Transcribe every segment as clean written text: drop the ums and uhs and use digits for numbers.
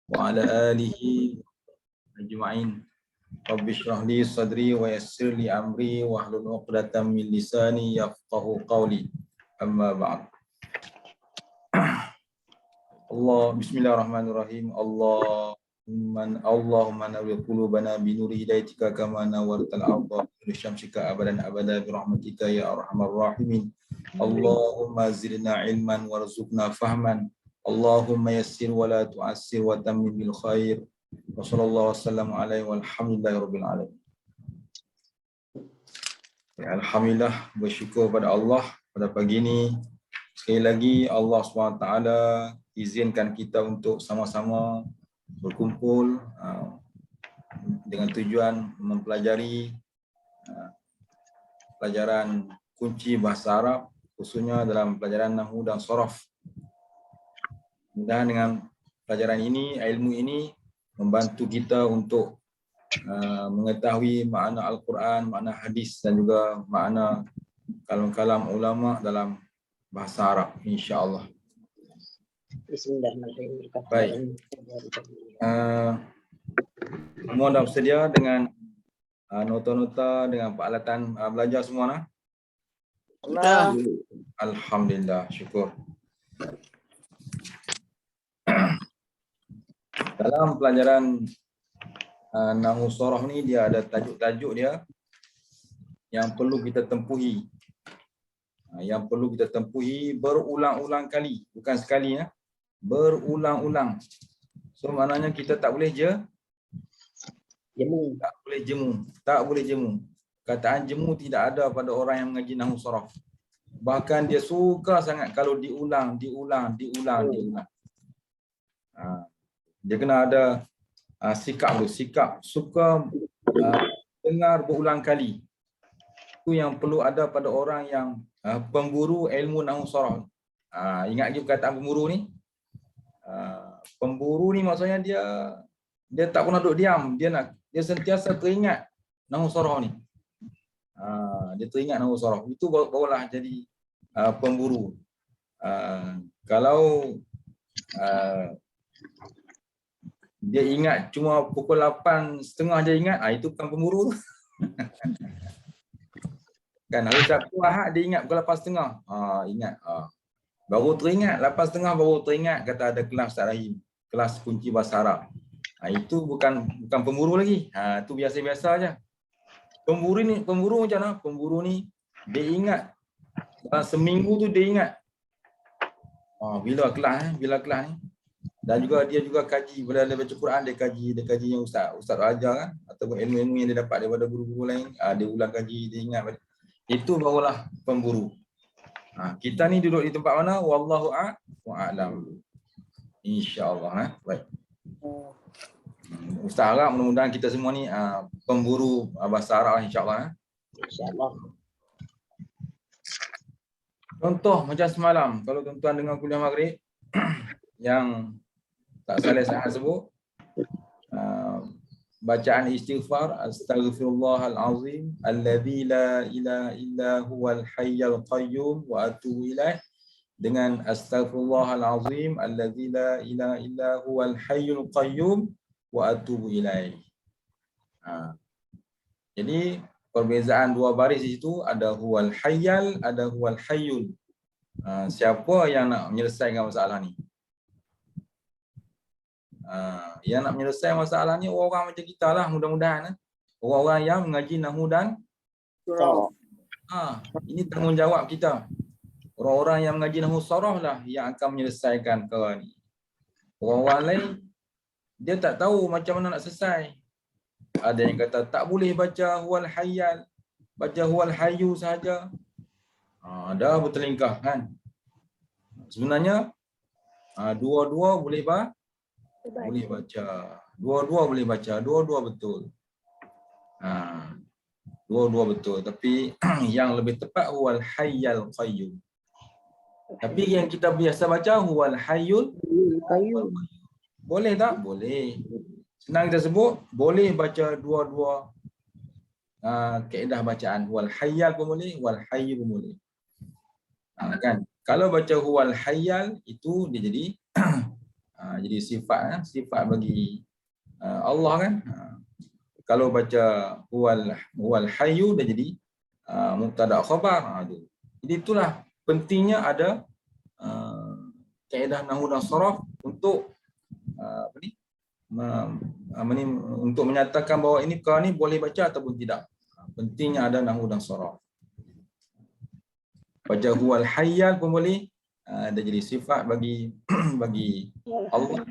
wa ala alihi ajma'in. Rabbi shrah li sadri wa yassir li amri wahlul 'uqdatam min lisani yafqahu qawli. Amma ba'd. Bismillahirrahmanirrahim. Allahumma nawwir qulubana bi nuri hidayatika kama nawwartal arda bi syamsika abadan abada bi rahmatika ya arhamar rahimin. Allahumma zidna ilman warzuqna fahman. Allahumma yassir wa la tu'assir wa tammim bil khair. Wa sallallahu wasallam alaihi walhamdulillahi rabbil alamin. Alhamdulillah, bersyukur pada Allah pada pagi ini. Sekali lagi Allah SWT izinkan kita untuk sama-sama berkumpul dengan tujuan mempelajari pelajaran kunci bahasa Arab, khususnya dalam pelajaran nahwu dan sharaf. Mudah-mudahan dengan pelajaran ini, ilmu ini membantu kita untuk mengetahui makna Al-Quran, makna hadis dan juga makna kalam-kalam ulama dalam bahasa Arab, insya-Allah. Bismillahirrahmanirrahim. Baik. Semua dah bersedia dengan nota-nota dengan peralatan belajar semua nah? Alhamdulillah, syukur. Dalam pelajaran nahwu sharaf ni dia ada tajuk-tajuk dia yang perlu kita tempuhi. Yang perlu kita tempuhi berulang-ulang kali, bukan sekali ya. Berulang-ulang. So maknanya kita tak boleh jemu. Tak boleh jemu. Kataan jemu tidak ada pada orang yang mengaji nahwu sharaf. Bahkan dia suka sangat kalau diulang. Dia kena ada sikap suka dengar berulang kali. Itu yang perlu ada pada orang yang pemburu ilmu nahwu sharaf. Ingat lagi perkataan pemburu ni? Pemburu ni maksudnya dia tak pernah duduk diam, dia sentiasa teringat nahwu sharaf ni. Dia teringat nahwu sharaf. Itu barulah jadi pemburu. Kalau dia ingat cuma pukul 8.30 dia ingat, itu bukan pemburu tu. Kan hari Sabtu Ahad dia ingat pukul 8.30. Ingat. Baru teringat 8.30 baru teringat kata ada kelas Ustaz Rahim, kelas kunci bahasa Arab. Itu bukan pemburu lagi. Itu biasa-biasa aja. Pemburu macam mana? Pemburu ni dia ingat dalam seminggu tu dia ingat. Bila kelas ni. Dan juga dia kaji, bila dia baca Quran dia kaji yang ustaz ajar kan, ataupun ilmu-ilmu yang dia dapat daripada guru-guru lain, dia ulang kaji, dia ingat. Itu barulah pemburu. Kita ni duduk di tempat mana? Wallahu a'lam. Insya-Allah. Baik. Ustaz harap mudah-mudahan kita semua ni pemburu bahasa Arab insya-Allah. Insya-Allah. Contoh macam semalam, kalau tuan-tuan dengar kuliah maghrib yang tak salah saya sebut, bacaan istighfar, astaghfirullahal azim alladzi la ilaha illa huwal hayyul qayyum wa atubu ilaih, dengan astaghfirullahal azim alladzi la ilaha illa huwal hayyul qayyum wa atubu ilaih. Jadi perbezaan dua baris di situ, ada huwal hayyal, ada huwal hayyul. Siapa yang nak menyelesaikan masalah ni? Yang nak menyelesaikan masalah ni orang macam kita lah, mudah-mudahan. Orang-orang yang mengaji nahwu dan sharaf. Ini tanggungjawab kita. Orang-orang yang mengaji nahwu sharaf lah yang akan menyelesaikan perkara ni. Orang-orang lain dia tak tahu macam mana nak selesai. Ada yang kata tak boleh baca huwal hayyal, baca huwal hayyu sahaja. Dah bertelingkah kan. Sebenarnya dua-dua boleh baca. Dua-dua boleh baca, dua-dua betul. Dua-dua betul, tapi yang lebih tepat huwal hayyul qayyum. Tapi yang kita biasa baca huwal hayyul qayyum. Boleh tak? Boleh. Senang kita sebut, boleh baca dua-dua kaedah bacaan. Huwal hayyal pun boleh, huwal hayyu pun boleh. Kan? Kalau baca huwal hayyal itu dia jadi Jadi sifat bagi Allah kan. Kalau baca huwal hayyu dah jadi mubtada khabar. Jadi itulah pentingnya ada kaedah nahwu dan saraf untuk untuk menyatakan bahawa ini perkara ni boleh baca ataupun tidak. Pentingnya ada nahwu dan saraf. Baca huwal hayyal pun boleh, dia jadi sifat bagi bagi Allah,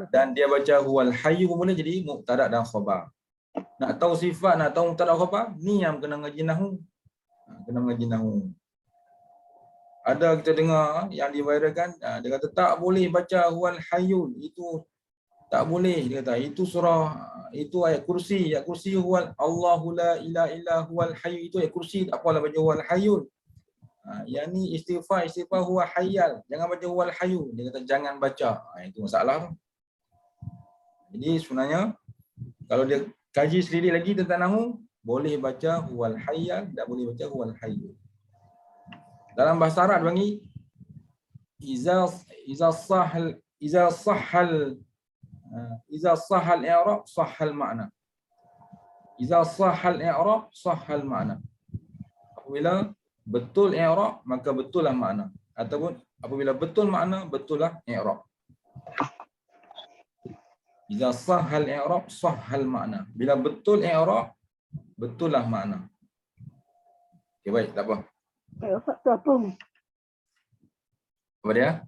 dan dia baca huwal hayyu pun boleh jadi mubtada dan khabar. Nak tahu sifat, nak tahu mubtada khabar, ni yang kena ngaji nahwu. Kena ngaji nahwu. Ada kita dengar yang diviralkan, dia kata tak boleh baca huwal hayyul, itu tak boleh, dia kata itu surah, itu ayat kursi huwal Allahu la ilaha illa huwal hayyu, itu ayat kursi, tak apalah baca huwal hayyul. Yang ni istighfar huwa hayyal, jangan baca huwal hayyu, dia kata jangan baca. Itu masalah tu. Jadi sebenarnya kalau dia kaji sendiri lagi tentang nahwu, boleh baca huwal hayyal, tak boleh baca huwal hayyu. Dalam bahasa Arab bagi iza sahal i'rab sahal makna. Iza sahal i'rab sahal makna. Apabila betul i'rab maka betullah makna, ataupun apabila betul makna betullah i'rab. Iza sahal i'rab sahal makna. Bila betul i'rab betullah makna. Okey, baik, tak apa. I'rab tu apa? Apa dia?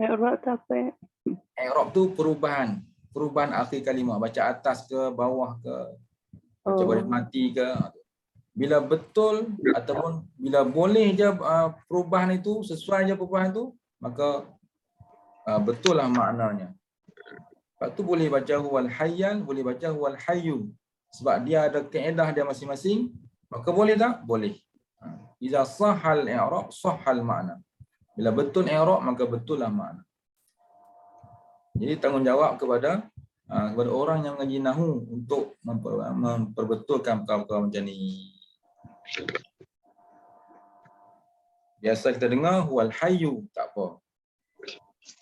I'rab tu apa? I'rab tu perubahan akhir kalimah, baca atas ke bawah ke, baca baris mati ke. Bila betul ataupun bila boleh je perubahan itu, sesuai je perubahan itu, maka betul lah maknanya. Sebab tu boleh baca huwal hayyal, boleh baca huwal hayyu. Sebab dia ada kaedah dia masing-masing, maka boleh tak? Boleh. Iza sahal i'rab sahal makna. Bila betul i'rab maka betul lah makna. Jadi tanggungjawab kepada orang yang mengaji nahwu untuk memperbetulkan perkara-perkara macam ni. Biasa kita dengar huwal hayyu, tak apa.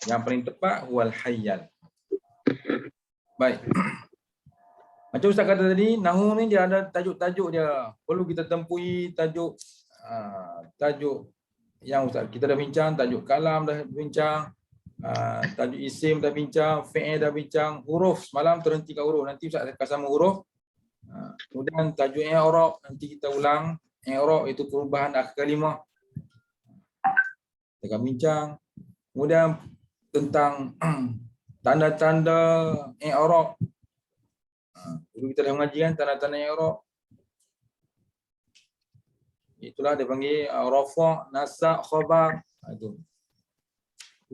Yang paling tepat huwal hayyal. Baik. Macam Ustaz kata tadi, nahwu ni dia ada tajuk-tajuk dia. Perlu kita tempui tajuk yang Ustaz kita dah bincang, tajuk kalam dah bincang, tajuk isim dah bincang, fi'il dah bincang, huruf semalam terhenti kat huruf. Nanti Ustaz akan sama huruf. Kemudian tajuk i'rab nanti kita ulang. I'rab itu perubahan akhir kalimah. Kita akan bincang. Kemudian tentang tanda-tanda i'rab. Dulu kita dah mengaji kan tanda-tanda i'rab. Itulah dia panggil rafa', nasab, khabar. Itu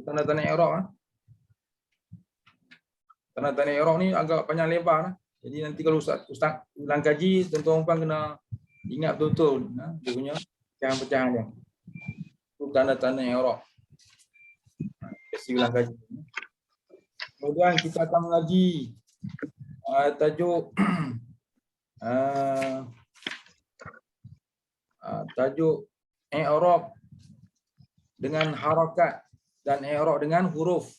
tanda-tanda i'rab. Tanda-tanda i'rab ni agak panjang lebar. Jadi nanti kalau Ustaz ulang kaji, tuan-tuan kena ingat betul-betul dia punya pecahan-pecahan dia. Itu tanda-tanda i'rab. Kasi ulang kaji. Kemudian kita akan mengaji tajuk tajuk i'rab dengan harakat dan i'rab dengan huruf.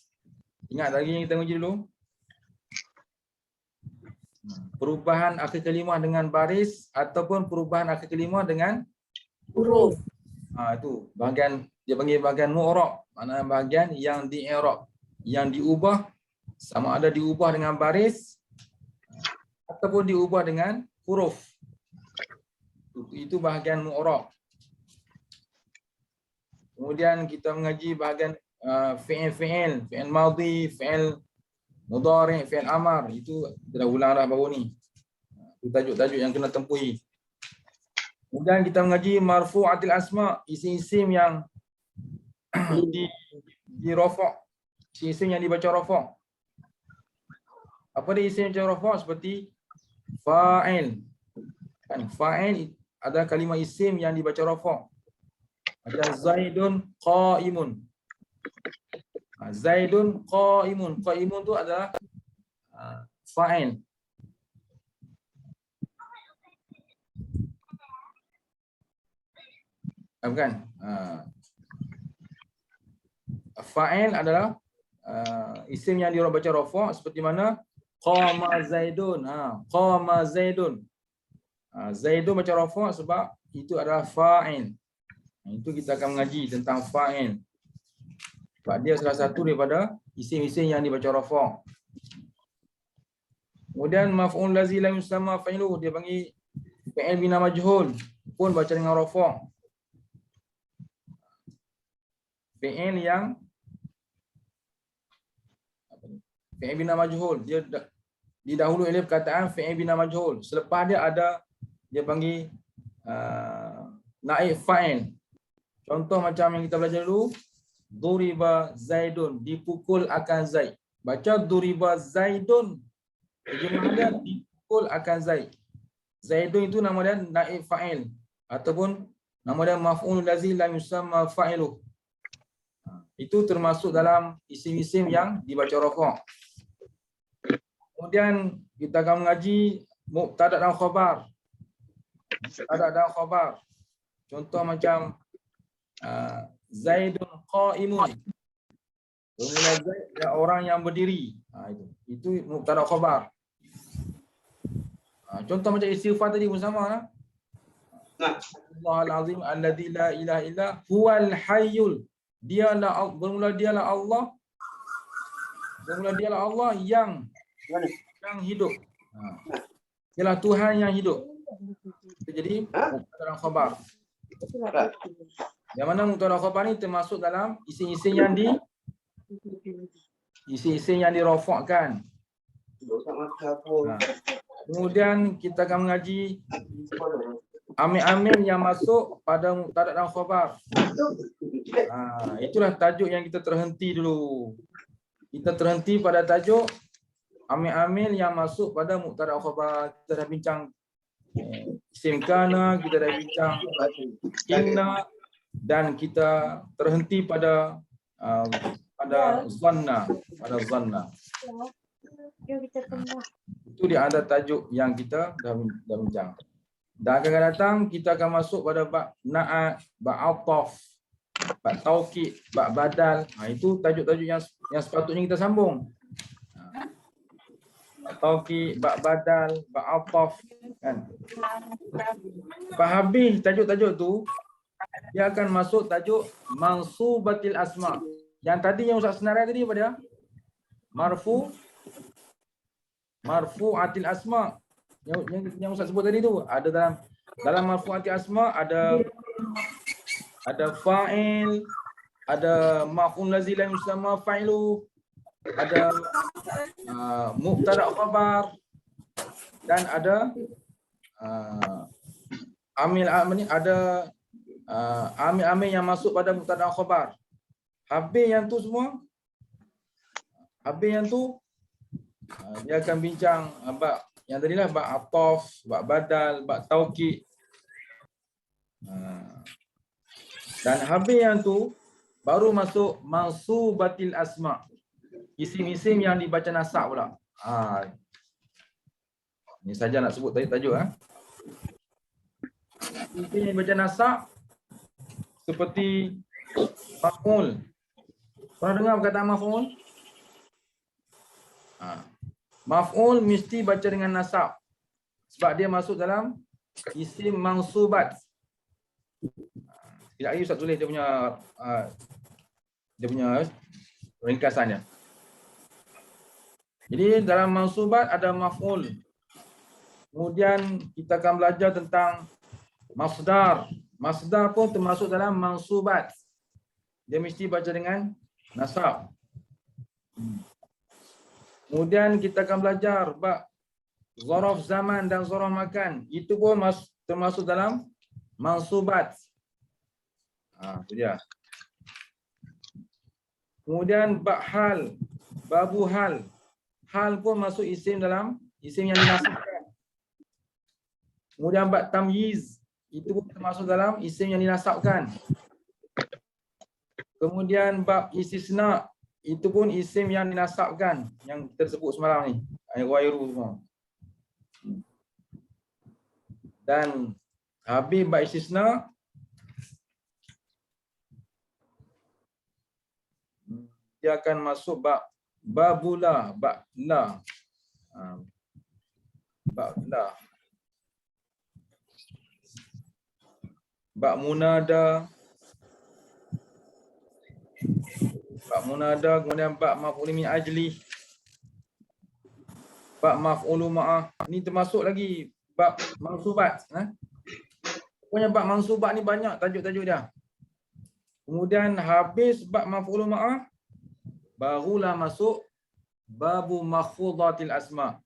Ingat lagi yang kita uji dulu. Perubahan akhir kalimah dengan baris ataupun perubahan akhir kalimah dengan huruf. Itu bahagian dia panggil bahagian mu'rab, maknanya bahagian yang di-i'rab, yang diubah, sama ada diubah dengan baris ataupun diubah dengan huruf. Itu bahagian mu'rab. Kemudian kita mengaji bahagian fi'il madhi, fi'il mudhari', fi'il amar. Itu dah ulang dah baru ni. Itu tajuk-tajuk yang kena tempui. Kemudian kita mengaji marfu'atil asma', isim-isim yang di rafa', isim yang dibaca rafa'. Apa dia isim yang dibaca rafa'? Seperti fa'il. Kan fa'il adalah kalimah isim yang dibaca rafa'. Macam Zaidun qa'imun. Zaidun qa'imun. Qa'imun tu adalah fa'il. Bukan. Fa'il adalah isim yang dibaca rafa' seperti mana qama Zaidun. Qama Zaidun. Zaidun baca rafa' sebab itu adalah fa'il. Itu kita akan mengaji tentang fa'il. Sebab dia salah satu daripada isim-isim yang dibaca rafa'. Kemudian maf'ul lazi lam yusamma fa'iluhu, dia panggil fi'il bina majhul pun baca dengan rafa'. Fi'il yang fi'il bina majhul, dia didahului oleh perkataan fi'il bina majhul. Selepas dia ada dia panggil naib fa'il. Contoh macam yang kita belajar dulu, duriba Zaidun, dipukul akan Zaid. Baca duriba Zaidun, terjemah dia dipukul akan Zaid. Zaidun itu nama dia naib fa'il ataupun nama dia maf'ul lazi lam yusamma fa'iluh. Itu termasuk dalam isim-isim yang dibaca rafa'. Kemudian kita akan mengaji mubtada' dan khabar. Mubtada' dan khabar. Contoh macam Zaidun qa'imun. Bermula Zaid adalah orang yang berdiri. Itu mubtada' khabar. Contoh macam istighfar tadi pun sama. Allahul azim alladzi la ilaha illa huwal hayyul. Bermula dialah Allah. Bermula dialah Allah yang hidup. Dialah Tuhan yang hidup. Itu jadi mubtada' khabar. Yang mana mubtada' khabar ni termasuk dalam isim-isim yang dirafa'kan. Kemudian kita akan mengaji amil-amil yang masuk pada mubtada' dan khabar. Itulah tajuk yang kita terhenti dulu. Kita terhenti pada tajuk amil-amil yang masuk pada mubtada' dan khabar. Kita dah bincang isim kana, kita dah bincang inna, dan kita terhenti pada zanna, Itu di antara tajuk yang kita dah bincang. Dan akan datang kita akan masuk pada bab na'at, bab ataf, bab taukid, bab badal. Itu tajuk-tajuk yang sepatutnya kita sambung. Bab taukid, bab badal, bab ataf, kan. Lepas habis tajuk-tajuk tu, dia akan masuk tajuk mansubatil asma. Yang tadi yang Ustaz senarai tadi apa dia? Marfu'atil asma. Yang Ustaz sebut tadi tu, ada dalam marfu'atil asma ada fa'il, ada maf'ul lazi lam yusamma fa'ilu, ada mubtada' khabar, dan ada amil-amil yang masuk pada mubtada' khabar. Habis yang tu semua, dia akan bincang bab yang tadilah bab ataf, bab badal, bab taukid. Dan habis yang tu baru masuk mansubatil asma. Isim-isim yang dibaca nasab pula. Ini saja nak sebut tadi tajuk. Isim yang dibaca nasab seperti maf'ul. Pernah dengar perkataan maf'ul? Maf'ul mesti baca dengan nasab sebab dia masuk dalam isim mansubat. Sekejap lagi Ustaz tulis dia punya ringkasannya. Jadi dalam mansubat ada maf'ul. Kemudian kita akan belajar tentang masdar. Masdar pun termasuk dalam mansubat. Dia mesti baca dengan nasab. Kemudian kita akan belajar bab zaraf zaman dan zaraf makan. Itu pun termasuk dalam mansubat. Itu dia. Kemudian bab hal, babu hal. Hal pun masuk isim dalam isim yang dinasabkan. Kemudian bab tamyiz, itu pun termasuk dalam isim yang dinasabkan. Kemudian bab istisna, itu pun isim yang dinasabkan yang tersebut semalam ni, ghairu semua. Dan habis bab istisna, dia akan masuk babula, ba'la. Ba'la. Bak munada, kemudian bak maf'ul min ajli, bak maf'ulu ma'ah. Ni termasuk lagi bak mansubat. Pokoknya bak mansubat ni banyak tajuk-tajuk dia. Kemudian habis bak maf'ulu ma'ah, barulah masuk babu makhfudatil asma.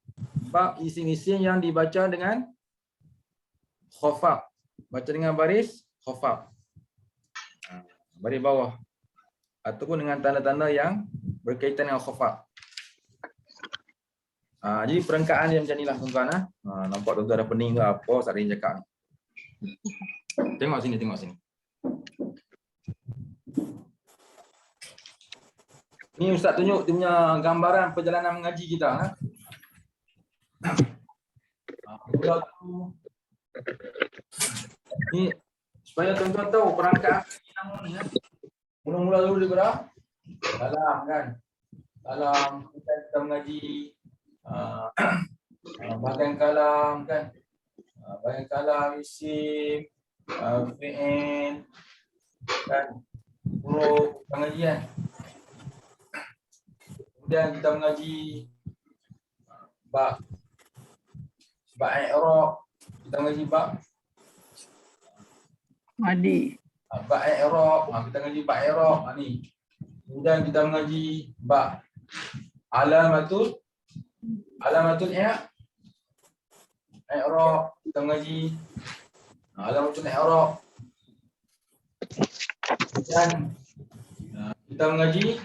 Bab isim-isim yang dibaca dengan khafaf. Baca dengan baris khafaf. Baris bawah. Ataupun dengan tanda-tanda yang berkaitan dengan khafaf. Jadi perengkaan dia macam inilah tuan-tuan. Nampak tuan-tuan ada pening ke apa, Ustaz Rin cakap. Tengok sini, tengok sini. Ni Ustaz tunjuk dia punya gambaran perjalanan mengaji kita. Ni supaya tuan-tuan tahu perangkat ni. Mula-mula dulu daripada dalam kan. Dalam kita mengaji bahagian kalam kan. Bahagian kalam, isim, fi'il kan. Huruf pengajian. Kemudian kita mengaji bab i'rab, kita mengaji bab Madi. bab i'rab, kita mengaji bab i'rab ni. Kemudian kita mengaji bab alamatul i'rab, kita mengaji alamatul i'rab. Dan kita mengaji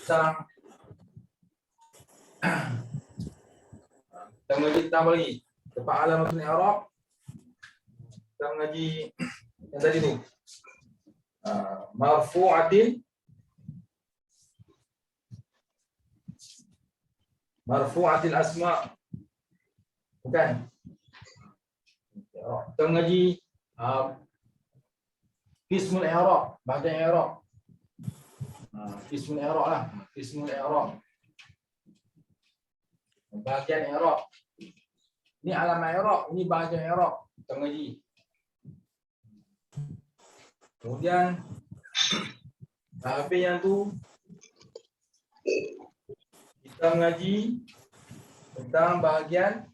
tentang kita mengaji tentang lagi tempat alamatul i'rab. Kita mengaji yang tadi tu marfu'atil asma, bukan? Kita mengaji qismul i'rab, bahagian i'rab. Qismul i'rab lah, qismul i'rab. Bahagian i'rab. Ini alamat i'rab, ini bahagian i'rab. Kita mengaji. Kemudian habis yang tu kita mengaji tentang bahagian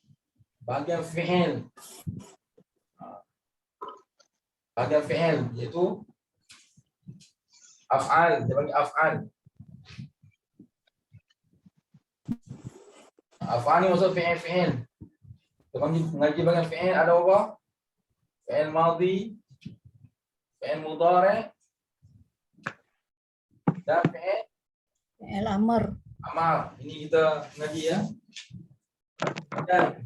fi'il. Bahagian fi'il iaitu af'al, dia bagi af'al. Af'al ni maksud fi'il. Kita mengaji bahagian fi'il ada apa? Fi'il madhi, fi'il mudhari' dan Fi'il amr. Amar. Ini kita mengaji ya. Dan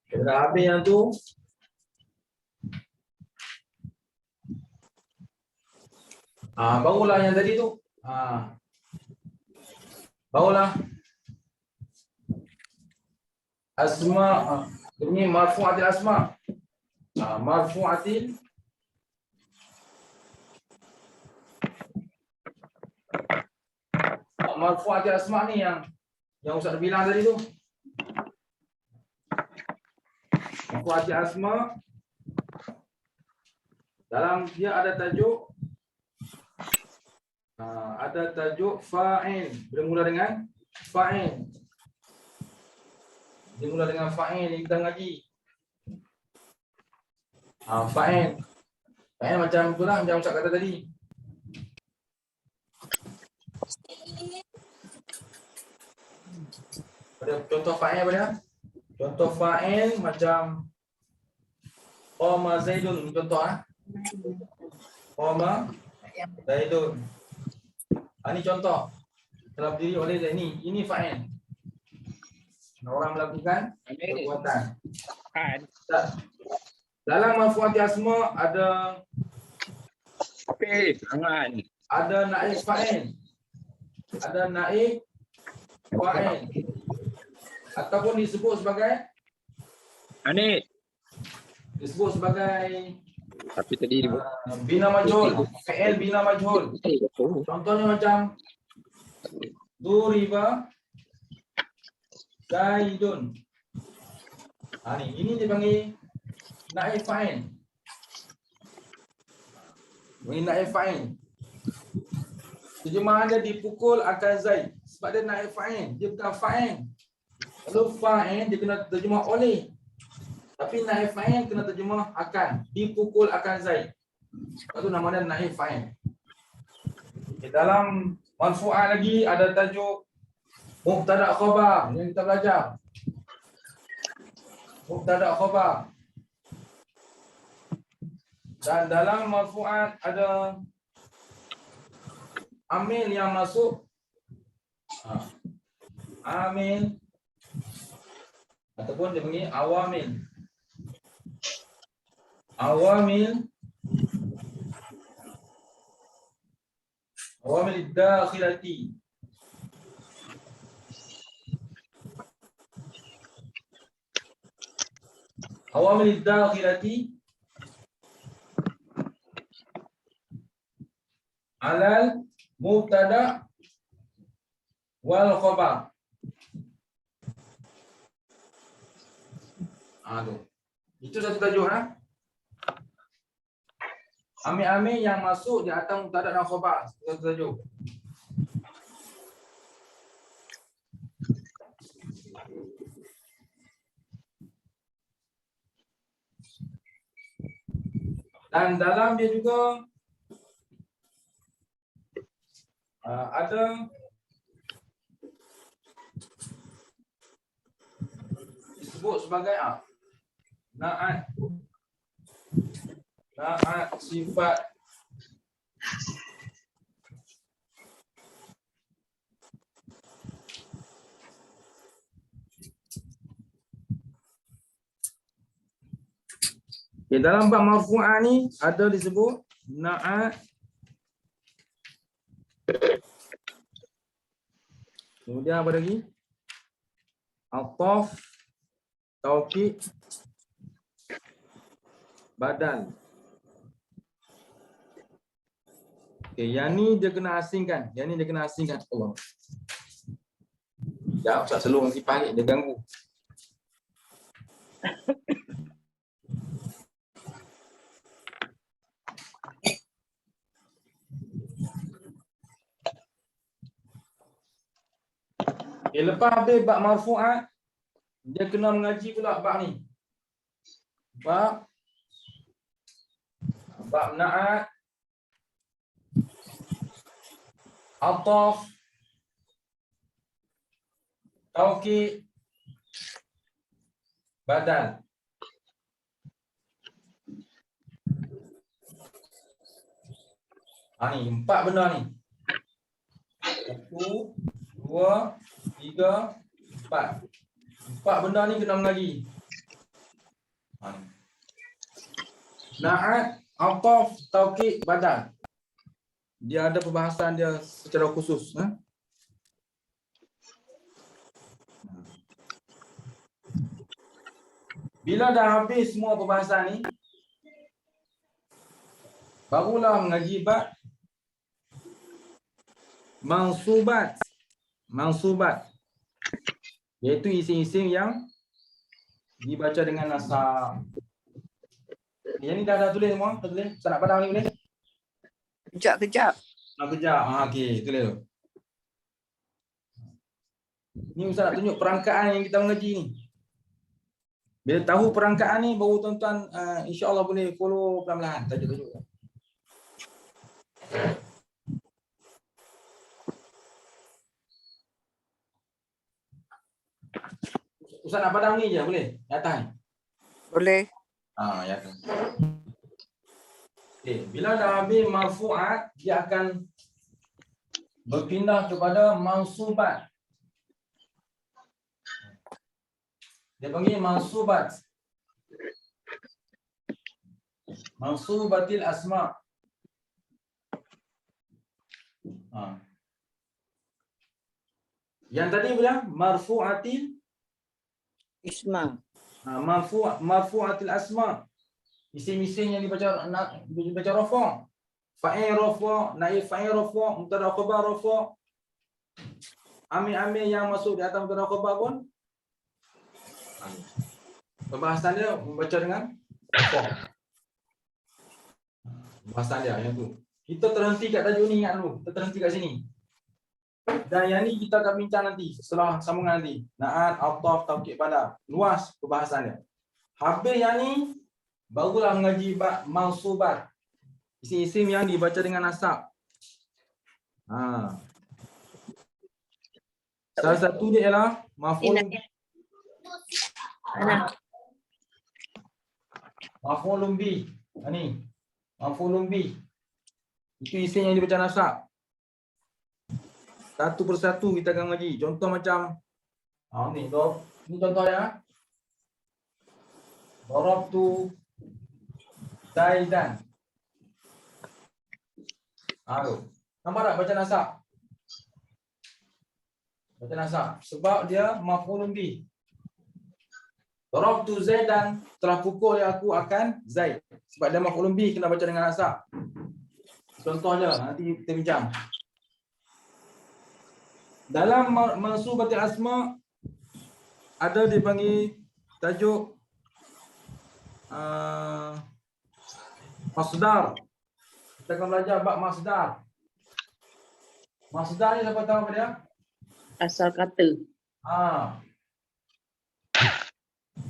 kita dah habis yang tu. Barulah yang tadi tu. Barulah asma, ini marfu'atil asma. Marfu'atil asma ni yang Ustaz bilang tadi tu. Marfu'atil asma dalam dia ada tajuk fa'il, bermula dengan fa'il. Dimula dengan fa'il yang kita ngaji. Fa'il. Fa'il macam itulah macam Ustaz kata tadi. Ada contoh fa'il apa dia? Contoh fa'il macam qama Zaidun, contoh qama Zaidun. Ini contoh. Telah berdiri oleh Zaid. Ini fa'il. Orang melakukan perbuatan. Dalam marfu'atil asma ada naib fa'il. Ada naib fa'il. Ataupun disebut sebagai Tapi tadi Bina majhul, fi'il bina majhul. Contohnya macam duriba Zaidun. Ini dia panggil naib fa'il. Ini naib fa'il. Terjemahan dia dipukul akan Zaid. Sebab dia naib fa'il, dia bukan fa'il. Kalau fa'il dia kena terjemah oleh. Tapi naib fa'il kena terjemah akan, dipukul akan Zaid. Sebab tu nama dia naib fa'il. Dalam marfu'ah lagi ada tajuk mubtada khabar yang kita belajar. Mubtada khabar. Dan dalam marfu'at ada amil yang masuk. Amil ataupun dia panggil awamil. Awamil dakhilati. Awamil dakhilati alal mubtada wal khabar. Itu satu tajuk Amil-amil yang masuk di atas mubtada dan khabar. Satu tajuk. Dan dalam dia juga ada disebut sebagai na'at sifat dalam bab marfu'ah ni ada disebut na'at. Kemudian apa lagi? Ataf, taukid, badal. Yang ni dia kena asingkan. Allah. Sekejap, Ustaz Selung nanti panik, dia ganggu. Lepas habis bab marfu'at, dia kena mengaji pula bab ni. Bab na'at, ataf, taukid, badal. Ni 4 benda ni. 1, 2, 3, 4. 4 benda ni kena mengaji. Na'at, ataf, taukid, badal. Dia ada perbahasan dia secara khusus. Bila dah habis semua perbahasan ni, barulah mengaji bab mansubat, iaitu isim-isim yang dibaca dengan nasab. Yang ni dah tulis semua? Dah tulis? Ustaz nak padam ni boleh? Kejap. Kejap. Okey, tulis tu. Ni Ustaz nak tunjuk perangkaan yang kita mengaji ni. Bila tahu perangkaan ni, baru tuan-tuan insya-Allah boleh follow pelan-pelan tajuk-tajuk. Ustaz nak padam ni je boleh? Di atas ni. Boleh. Ya kan. Okey, bila dah habis marfu'at, dia akan berpindah kepada mansubat. Dia panggil mansubat. Mansubatil asma. Yang tadi bilang marfu'atil Isma. marfu'atil asma. Isim-isim yang dibaca rafa'. Fa'il rafa', naib fa'il rafa', mubtada khabar rafa'. Amil-amil yang masuk di atas mubtada khabar pun pembahasan dia membaca dengan rafa'. Pembahasan dia yang tu. Kita terhenti kat tajuk ni, ingat dulu. Kita terhenti kat sini. Dan yang ni kita akan bincang nanti setelah sambungan nanti. Na'at, ataf, taukid pada. Luas perbahasan dia. Habis yang ni barulah mengaji bab mansubat. Isim-isim yang dibaca dengan nasab. Salah satu dia ialah maf'ul maf'ulun bi. Ni. Maf'ulun bi. Itu isim yang dibaca nasab. Satu persatu kita akan mengaji. Contoh macam ni contoh ya. Darabtu Zaidan. Nampak tak baca nasab? Baca nasab. Sebab dia maf'ulun bi. Darabtu Zaidan, telah pukul aku akan Zaid. Sebab dia maf'ulun bi, kena baca dengan nasab. Contohnya nanti kita bincang. Dalam mansubatil asma ada dipanggil tajuk masdar. Kita akan belajar bab masdar. Masdar ni siapa tahu apa dia? Asal kata.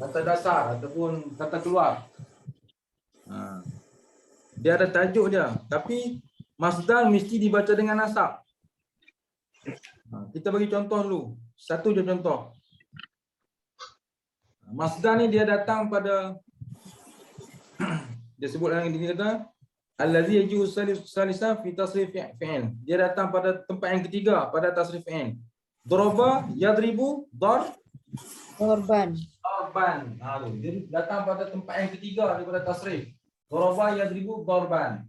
Kata dasar ataupun kata keluar. Dia ada tajuk dia, tapi masdar mesti dibaca dengan nasab. Kita bagi contoh dulu. Satu je contoh. Masdar ni dia datang pada dia sebut dalam ini kata allazi yaji'u salisa fi tasrif fi'il. Dia datang pada tempat yang ketiga pada tasrif fi'il. Daraba yadribu Korban. darban. Dia datang pada tempat yang ketiga daripada tasrif. Daraba yadribu darban.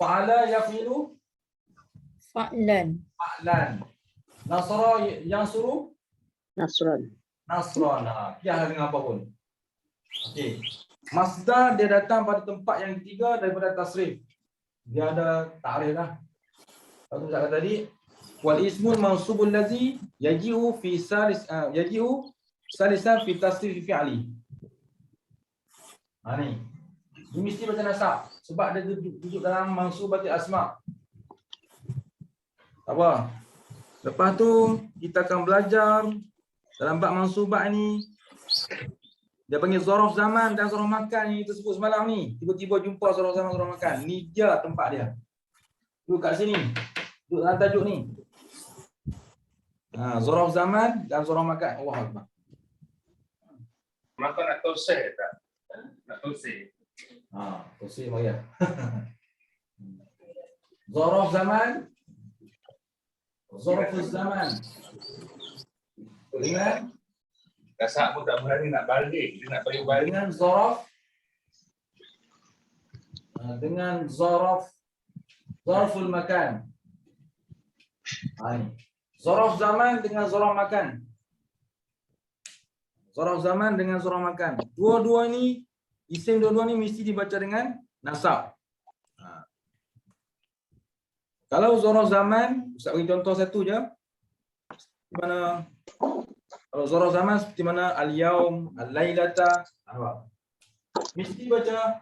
Fa'ala yafilu Fa'lan. fa'lan. Nasara yansuru Nasran. nasran. Tiada dengan apa pun. Okey. Masdar dia datang pada tempat yang ketiga daripada tasrif. Dia ada takrif lah. Aku cakap tadi wal ismul mansubul ladzi yaji'u fi yaji'u salisan fi tasrif fi'li. Ni. Dia mesti baca nasab sebab dia duduk dalam mansubatil asma. Apa? Lepas tu kita akan belajar dalam bab mansubat ni. Dia panggil zaraf zaman dan zaraf makan ni kita sebut semalam ni. Tiba-tiba jumpa zaraf zaman, zaraf makan. Ni dia tempat dia. Duduk kat sini. Duduk dalam tajuk ni. Zaraf zaman dan zaraf makan. Allah Akbar. Maka nak toseh tak? Nak toseh. Tosih mari. Zaraf zaman. Zaraf zaman. Dengan Kasak pun tak berani nak balik. Dia nak balik balik. dengan zaraf zarful makan. Ni. Zaraf zaman dengan zaraf makan. Zaraf zaman dengan zaraf makan. Dua-dua ni isim dua-dua ni mesti dibaca dengan nasab. Kalau zaraf zaman, Ustaz bagi contoh satu je. Di mana kalau zaraf zaman seperti mana al-yaum, al-lailata, mesti baca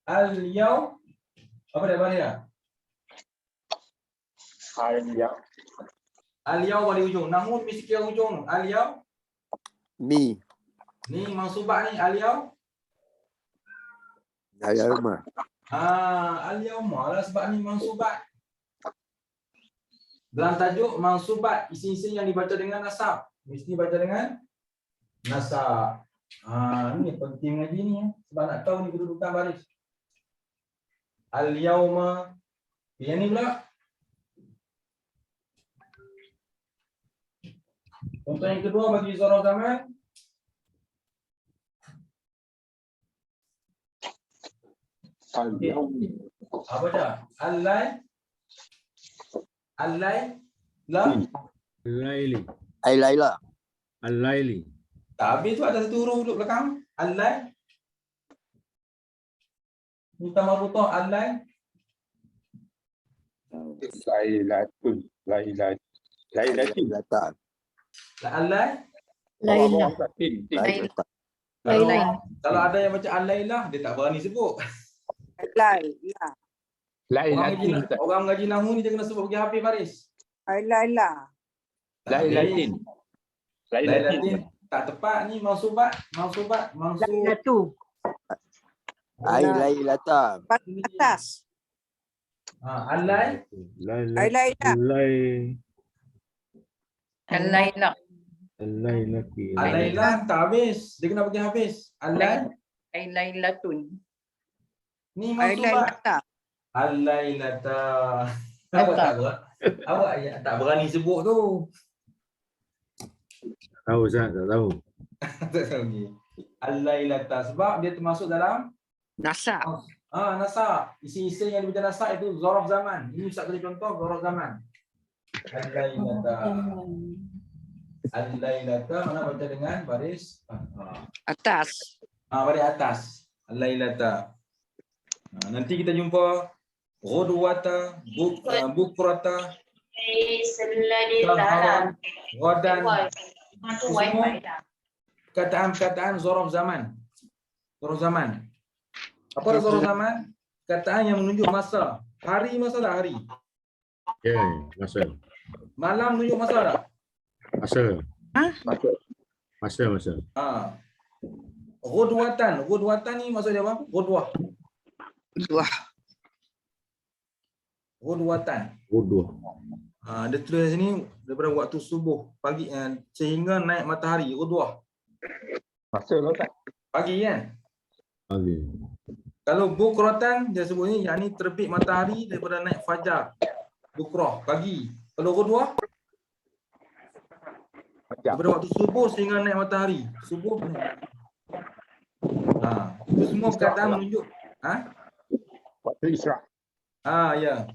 al-yaum apa dia bahasa? Al-yaum di ujung. Namun mesti kira ujung. Al-yaum Mi. ni mansubat ni al-yaum. Al-yauma. Al-yaum lah sebab ni mansubat. Dalam tajuk mansubat, isim-isim yang dibaca dengan nasab mesti baca dengan nasab. Ni penting ngaji ni sebab nak tahu ni kedudukan baris. Al-yauma. Yang ni pula. Contoh yang kedua bagi zaraf zaman. Apa dah? Al-lail la Al-laili. Al-laila. Al-laili. Tak habis tu ada satu huruf duduk belakang. Al-lai. Minta marbutoh al-lai. Lailatun. Lailatin. Al-lai. Lailah. Kalau ada yang baca al-lailah, dia tak berani sebut. Lailah. Lailatin. Orang ngaji nahwu ni dia kena sebut pergi habis baris. Lailah. Tak habis. Lailatin. Lailatin tak tepat ni, mausubat. Lailatu. Lailatan. Atas. Al-lai. Lailah. Al-lailah. Al-lailah tak habis. Dia kena pergi habis. Al-lai. Lailatun. Ni mausubat. Lailah. Al-lailata. Awak tak berani. Awak tak berani sebut tu. Tahu Ustaz, tak tahu. Tak tahu ni. Al-lailata sebab dia termasuk dalam Nasab. nasab. Isi-isi yang dibaca nasab itu zaraf zaman. Ini Ustaz beri contoh zaraf zaman. Al-lailata. Al-lailata mana baca dengan baris Atas. baris atas. Al-lailata. Nanti kita jumpa ghudwata, bukrata, saharan, ghadan. Semua kataan-kataan zaraf zaman. Zaraf zaman. Apa zaraf zaman? Kataan yang menunjuk masa. Hari masa tak hari? Ya, masa. Malam menunjuk masa tak? Masa. Hah? Masa. Ghudwatan. Ghudwatan ni maksudnya apa? Ghudwah. Ghudwatan. Bodoh. Dia tulis sini daripada waktu subuh pagi sehingga naik matahari. Ghudwah. Masa lah tak? Pagi kan? Okey. Kalau bukratan dia sebut ni yakni terbit matahari daripada naik fajar. Bukrah pagi. Kalau ghudwah daripada waktu subuh sehingga naik matahari. Subuh. Itu semua perkataan menunjuk Waktu Isra'. ya.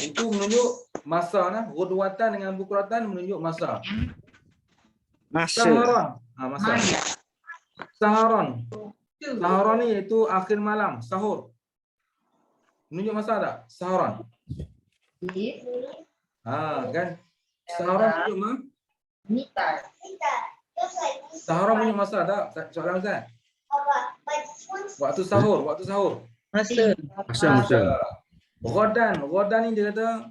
Itu menunjuk masa nah. Ghudwatan dengan bukratan menunjuk masa. Masa. Saharan. Masa. Saharan. Saharan ni iaitu akhir malam, sahur. Menunjuk masa tak? Saharan. Kan? Saharan menunjuk Saharan menunjuk masa tak? Soalan Ustaz. Waktu sahur. Masa. Ghadan ni dia kata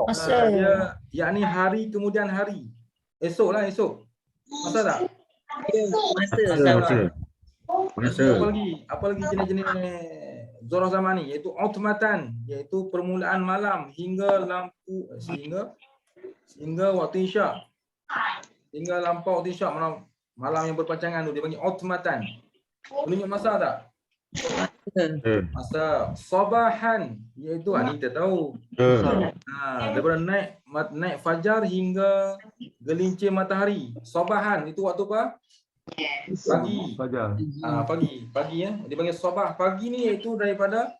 Masa. dia yakni hari kemudian hari. Esok. Masa tak? Masa. Apa lagi jenis-jenis zaraf zaman ni iaitu utmatan, iaitu permulaan malam hingga waktu isyak. Hingga lampau waktu isyak malam yang berpanjangan tu dia panggil utmatan. Menunjuk masa tak? Masa. Sabahan iaitu ni kita tahu. Daripada naik fajar hingga gelincir matahari. Sabahan itu waktu apa? Pagi. Pagi ya. Dia panggil sabah. Pagi ni iaitu daripada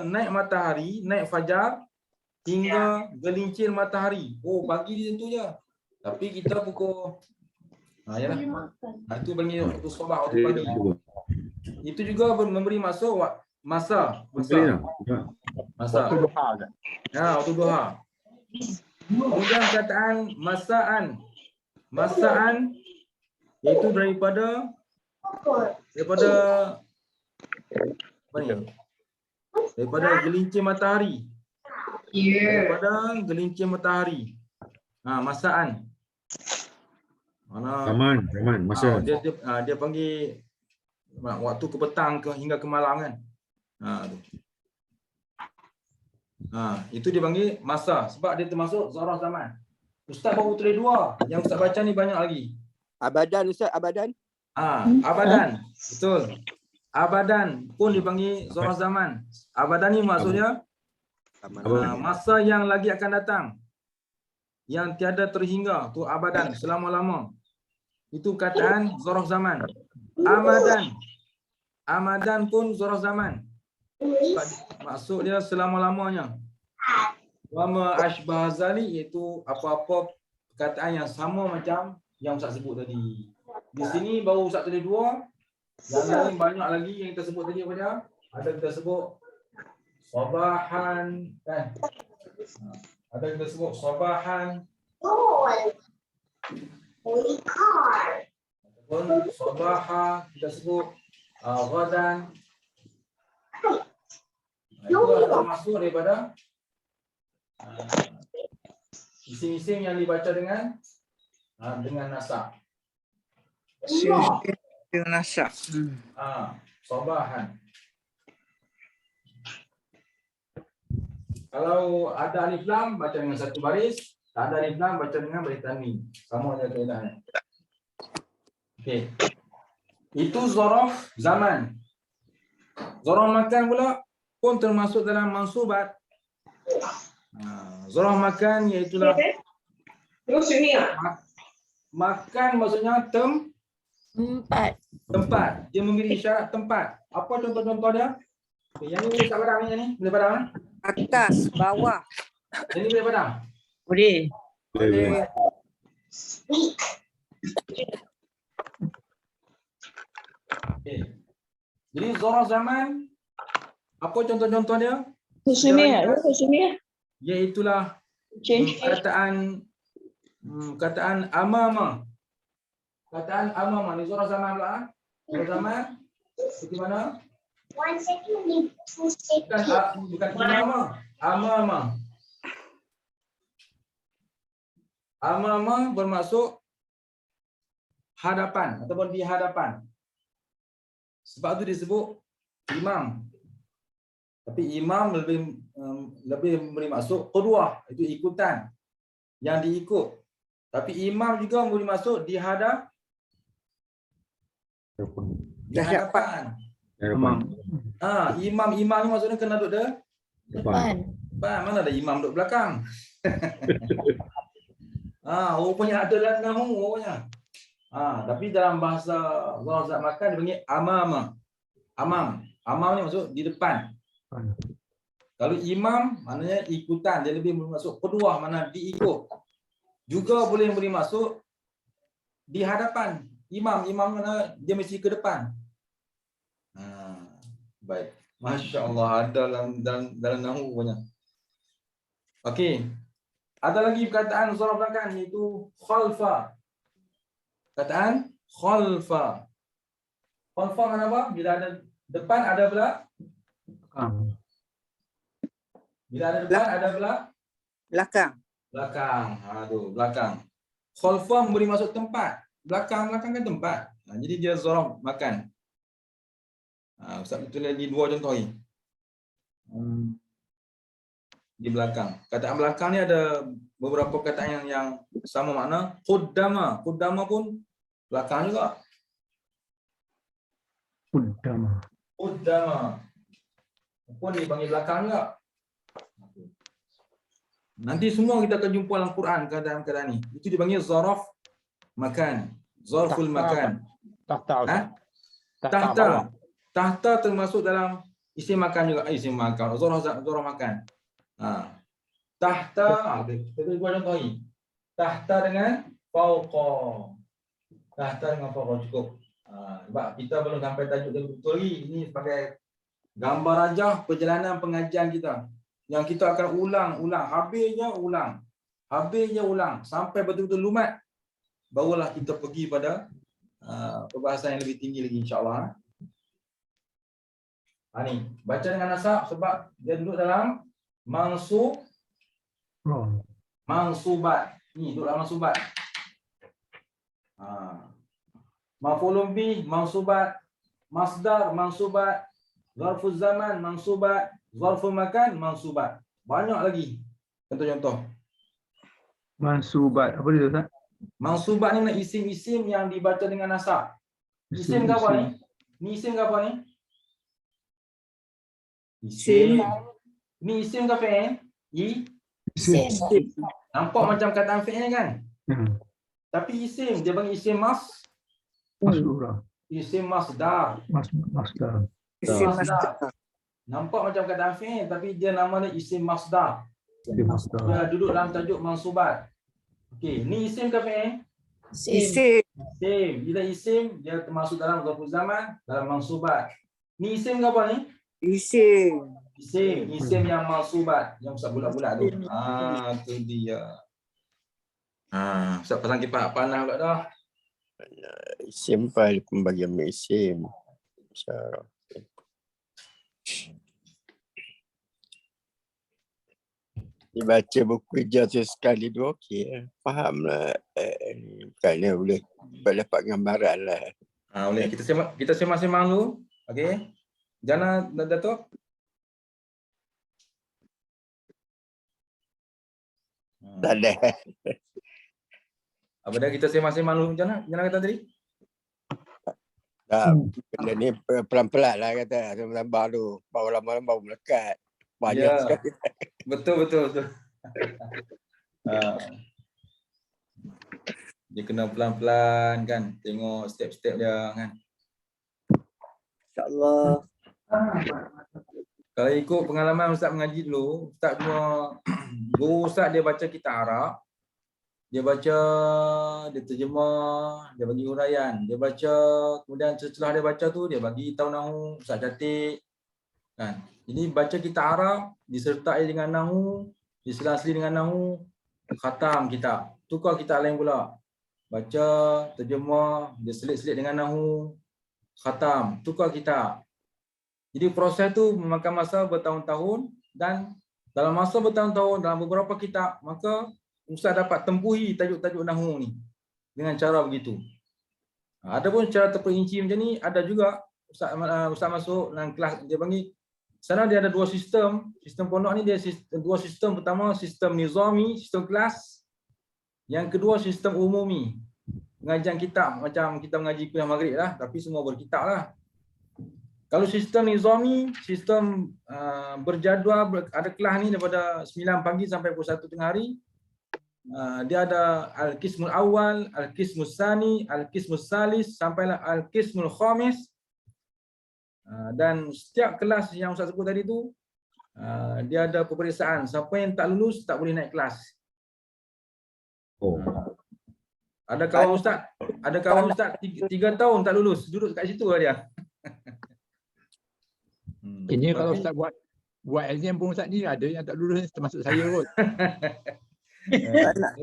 naik matahari, naik fajar hingga gelincir matahari. Pagi dia tentu je. Tapi kita pukul yalah. Itu panggil waktu sabah, waktu pagi. Itu juga memberi maksud masa. Masa. Waktu duha. Waktu duha. Kemudian kataan masaan iaitu daripada gelincir matahari. Daripada gelincir matahari. Masaan. Zaman, masa. Dia panggil waktu ke petang hingga ke malam kan. Itu dia panggil masa sebab dia termasuk zaraf zaman. Ustaz baru tulis 2. Yang Ustaz baca ni banyak lagi. Abadan Ustaz, abadan. Abadan. Betul. Abadan pun dipanggil zaraf zaman. Abadan ni maksudnya masa yang lagi akan datang. Yang tiada terhingga tu abadan, selama-lama. Itu kataan zaraf zaman. Amadan pun zaraf zaman. Maksud dia selama-lamanya. Wa ma ashbah zali iaitu apa-apa perkataan yang sama macam yang Ustaz sebut tadi. Di sini baru Ustaz tulis 2. Yang lain banyak lagi yang kita sebut tadi apa dia? Ada kita sebut sabahan kan. Ada kita sebut sabahan. Ataupun sabaha kita sebut ghadan. Itu adalah termasuk daripada isim-isim yang dibaca dengan nasab. Nasa. Sabahan. Kalau ada alif lam baca dengan satu baris, tak ada alif lam baca dengan baris tanwin. Sama aja kaedahnya. Okey. Itu zaraf zaman. Zaraf makan pula pun termasuk dalam mansubat. Zaraf makan iaitu makan maksudnya Tempat. tempat. Dia memberi isyarat tempat. Apa contoh-contoh dia? Okay, yang ni boleh tak padam ni? Boleh padam? Atas, bawah. Yang ni boleh padam? Boleh. Boleh. Okay. Jadi zaraf zaman, apa contoh-contoh dia? Iaitulah kataan amama. Kataan amama ni zaraf zaman pula. Zaraf zaman seperti mana? Bukan amama. Amama. Amama bermaksud hadapan ataupun di hadapan. Sebab tu disebut imam. Tapi imam lebih memberi maksud qudwah, itu ikutan yang diikut. Tapi imam juga memberi maksud di hadapan. Imam ni maksudnya kena duduk Depan. mana ada imam duduk belakang. Rupanya ada dalam nahu rupanya. Tapi dalam bahasa zaraf makan dia panggil amama. Amam ni maksud di depan. Kalau imam maknanya ikutan, dia lebih bermaksud qudwah, mana diikut. Juga boleh memberi maksud di hadapan. Imam mana dia mesti ke depan. Baik. Masya-Allah ada dalam nahwu banyak. Okey. Ada lagi perkataan zaraf makan iaitu khalfa. Perkataan khalfa. Khalfa kan apa? Bila ada depan ada belakang. Bila ada depan ada Belakang. Belakang. Khalfa memberi maksud tempat. Belakang kan tempat. Jadi dia zaraf makan. Ustaz betul lagi 2 contoh ni. Di belakang. Kataan belakang ni ada beberapa perkataan yang sama makna. Quddama. Quddama pun belakang juga. Quddama. Pun dipanggil belakang juga. Nanti semua kita akan jumpa dalam Quran keadaan-keadaan ni. Itu dipanggil zaraf makan. Zarful makan. Tahta termasuk dalam isim makan juga. Isim makan. Zaraf makan. Tahta. Kita buat contoh ni. Tahta dengan fauqa. Tahta dengan fauqa cukup. Sebab kita belum sampai tajuk dia betul lagi. Ini sebagai gambar rajah perjalanan pengajian kita. Yang kita akan ulang. Habisnya ulang. Sampai betul-betul lumat. Barulah kita pergi pada perbahasan yang lebih tinggi lagi insya-Allah. Ni baca dengan nasab sebab dia duduk dalam mansubat. Ni duduk dalam mansubat. Maf'ulun bih mansubat, masdar mansubat, zarfuz zaman mansubat, zarful makan mansubat. Banyak lagi contoh-contoh. Mansubat. Apa dia Ustaz? Mansubat ni isim-isim yang dibaca dengan nasab. Isim ke apa ni? Ni isim ke apa ni? Isim. Ni isim ke fi'il? Isim. Nampak macam kataan fi'il kan? Tapi isim, dia panggil isim Masdar. isim masdar. Masdar. Isim Masdar. Nampak macam kataan fi'il tapi dia nama dia isim masdar. Dia duduk dalam tajuk mansubat. Okey, ni isim ke fi'il? Isim. Isim. Isim. Bila isim, dia termasuk dalam zarful zaman, dalam mansubat. Ni isim ke apa ni? Isim. Isim yang mansubat, yang Ustaz bulat-bulat tu. Tu dia. Ustaz pasang kipas panah pula dah. Isim pembagian isim. Isyarah. Dibaca buku hijau sekali dua okey. Faham lah. Bukannya boleh dapat gambaran lah. Boleh kita sembang-sembang dulu. Okey. Jana Datuk. Tak ada. Apa dah kita sembang-sembang dulu Jana? Jana kata tadi? Benda ni pelan-pelan lah kata. Tambah tu. Baru lama-lama baru melekat. Banyak Ya. sekali. Betul. Dia kena pelan-pelan kan. Tengok step-step dia kan. InsyaAllah. Kalau ikut pengalaman Ustaz mengaji dulu, Ustaz cuma guru Ustaz dia baca kitab Arab, dia baca, dia terjemah, dia bagi huraian, dia baca, kemudian setelah dia baca tu dia bagi tahu nahu, Ustaz catik kan. Jadi baca kitab Arab disertai dengan nahu, diselasih dengan nahu, khatam kitab. Tukar kitab lain pula. Baca, terjemah, dia selit-selit dengan nahu, khatam, tukar kitab. Jadi proses tu memakan masa bertahun-tahun dan dalam masa bertahun-tahun dalam beberapa kitab, maka Ustaz dapat tempuhi tajuk-tajuk nahwu ni dengan cara begitu. Adapun cara terperinci macam ni ada juga Ustaz masuk dalam kelas dia panggil sana dia ada dua sistem. Sistem pondok ni dia dua sistem. Pertama sistem nizami, sistem kelas. Yang kedua sistem umumi. Pengajian kitab macam kita mengaji kuliah maghrib lah, tapi semua berkitab lah. Kalau sistem nizami, sistem berjadual, ada kelas ni daripada 9 pagi sampai pukul 1 tengah hari. Dia ada Al-Qismul Awal, Al-Qismul Sani, Al-Qismul Salis, sampailah Al-Qismul Khamis. Dan setiap kelas yang Ustaz sebut tadi tu, dia ada peperiksaan. Siapa yang tak lulus, tak boleh naik kelas. Ada kawan Ustaz 3 tahun tak lulus, duduk kat situ lah dia. Ini kalau Ustaz buat exam pun Ustaz ni ada yang tak lulus termasuk saya kot.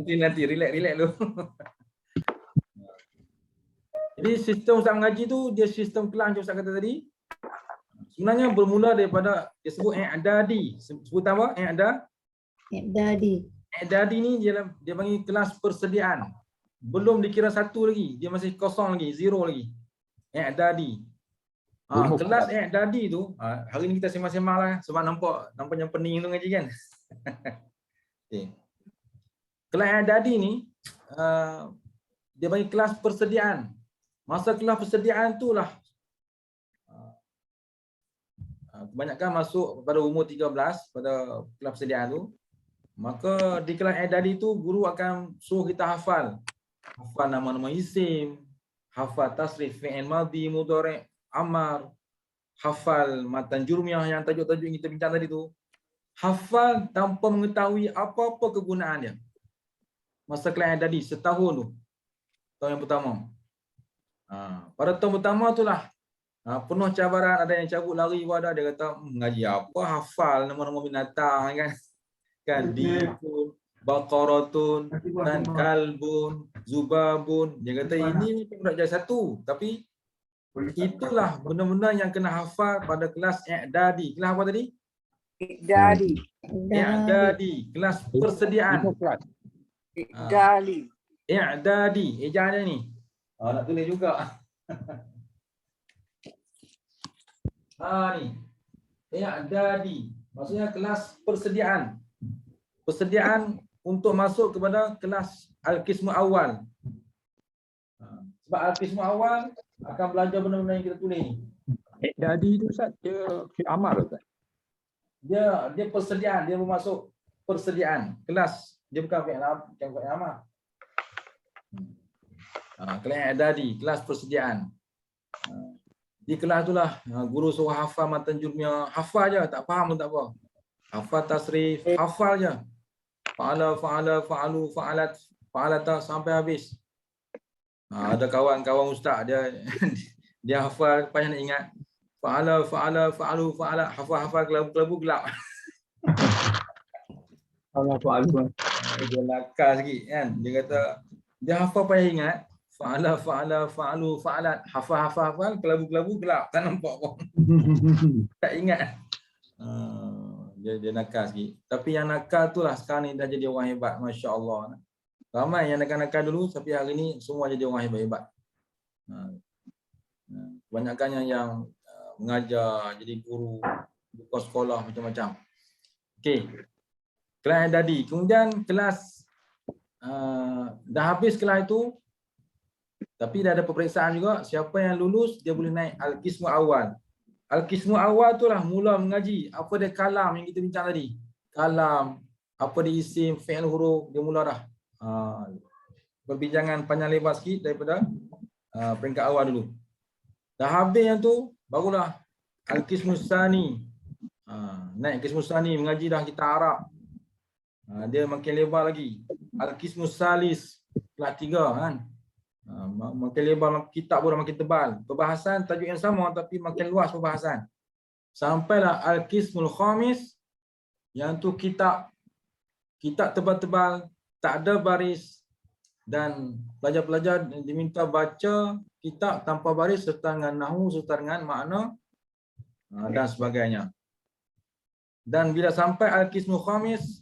Nanti relax dulu. Jadi sistem Ustaz mengaji tu dia sistem kelas macam Ustaz kata tadi. Sebenarnya bermula daripada dia sebut i'dadi. Sebut apa? I'dadi. I'dadi ni dia panggil kelas persediaan. Belum dikira satu lagi, dia masih kosong lagi, zero lagi. I'dadi. Kelas i'dadi tu, hari ni kita sembang-sembang lah sebab nampak yang pening tu ngaji kan. Okay. Kelas i'dadi ni dia bagi kelas persediaan. Masa kelas persediaan tu lah kebanyakan masuk pada umur 13 pada kelas persediaan tu. Maka di kelas i'dadi tu guru akan suruh kita hafal nama-nama isim, hafal tasrif fi'il madhi, mudhari', amar, hafal matan jurmiyah yang tajuk-tajuk yang kita bincang tadi tu. Hafal tanpa mengetahui apa-apa kegunaan dia. Masa kelas i'dadi setahun tu. Tahun yang pertama. Pada tahun pertama tu lah penuh cabaran, ada yang cabut lari wadah, dia kata ngaji apa hafal nama-nama binatang kan dikun, baqaratun, kan kalbun, zubabun. Dia kata ini budak jadi satu, tapi itulah benda-benda yang kena hafal pada kelas i'dadi. Kelas apa tadi? I'dadi. I'dadi, kelas persediaan. I'dadi, ejanya ni. Nak tulis juga. Ni. I'dadi, maksudnya kelas persediaan. Persediaan untuk masuk kepada kelas Al-Qismu Awal. Sebab Al-Qismu Awal akan belajar benda-benda yang kita tulis ni. I'dadi tu Ustaz, dia fi'il amar Ustaz. Dia persediaan, dia bermasuk persediaan. Kelas, dia bukan fi'il amar. Kelas i'dadi, kelas persediaan. Di kelas itulah guru suruh hafal matan jurmiyah, hafal je, tak faham pun tak apa. Hafal tasrif, hafal je. Fa'ala, fa'alu, fa'alat, fa'alata sampai habis. Ada kawan-kawan ustaz dia dia hafal payah nak ingat. Fa'ala fa'alu fa'ala, hafal kelabu gelap. Allah Ta'ala. Dia nakal sikit kan. Dia kata dia hafal payah ingat. Fa'ala fa'alu fa'alat, hafal kelabu gelap, tak nampak pun. Tak ingat. Dia nakal sikit. Tapi yang nakal tu lah sekarang ni dah jadi orang hebat, masya-Allah. Ramai yang nakal-nakal dulu tapi hari ni semua jadi orang hebat-hebat. Kebanyakannya yang mengajar, jadi guru, buka sekolah macam-macam. Okey. Kelas I'dadi. Kemudian kelas dah habis kelas itu, tapi dah ada peperiksaan juga. Siapa yang lulus dia boleh naik Al-Qismu Awal. Al-Qismu Awal tu lah mula mengaji. Apa dia kalam yang kita bincang tadi. Kalam, apa dia isim, fi'il, huruf, dia mula dah. Perbincangan panjang lebar sikit daripada peringkat awal dulu. Dah habis yang tu, barulah Al-Qismu Tsani. Naik Qismu Tsani, mengaji dah kita Arab. Dia makin lebar lagi. Al-Qismu Tsalis, kelas 3 kan. Makin lebar, kitab pun makin tebal. Perbahasan tajuk yang sama tapi makin luas perbahasan. Sampailah Al-Qismul Khamis, yang tu kitab tebal-tebal, tak ada baris, dan pelajar-pelajar diminta baca kitab tanpa baris serta dengan nahwu, serta dengan makna dan sebagainya. Dan bila sampai Al-Qismul Khamis,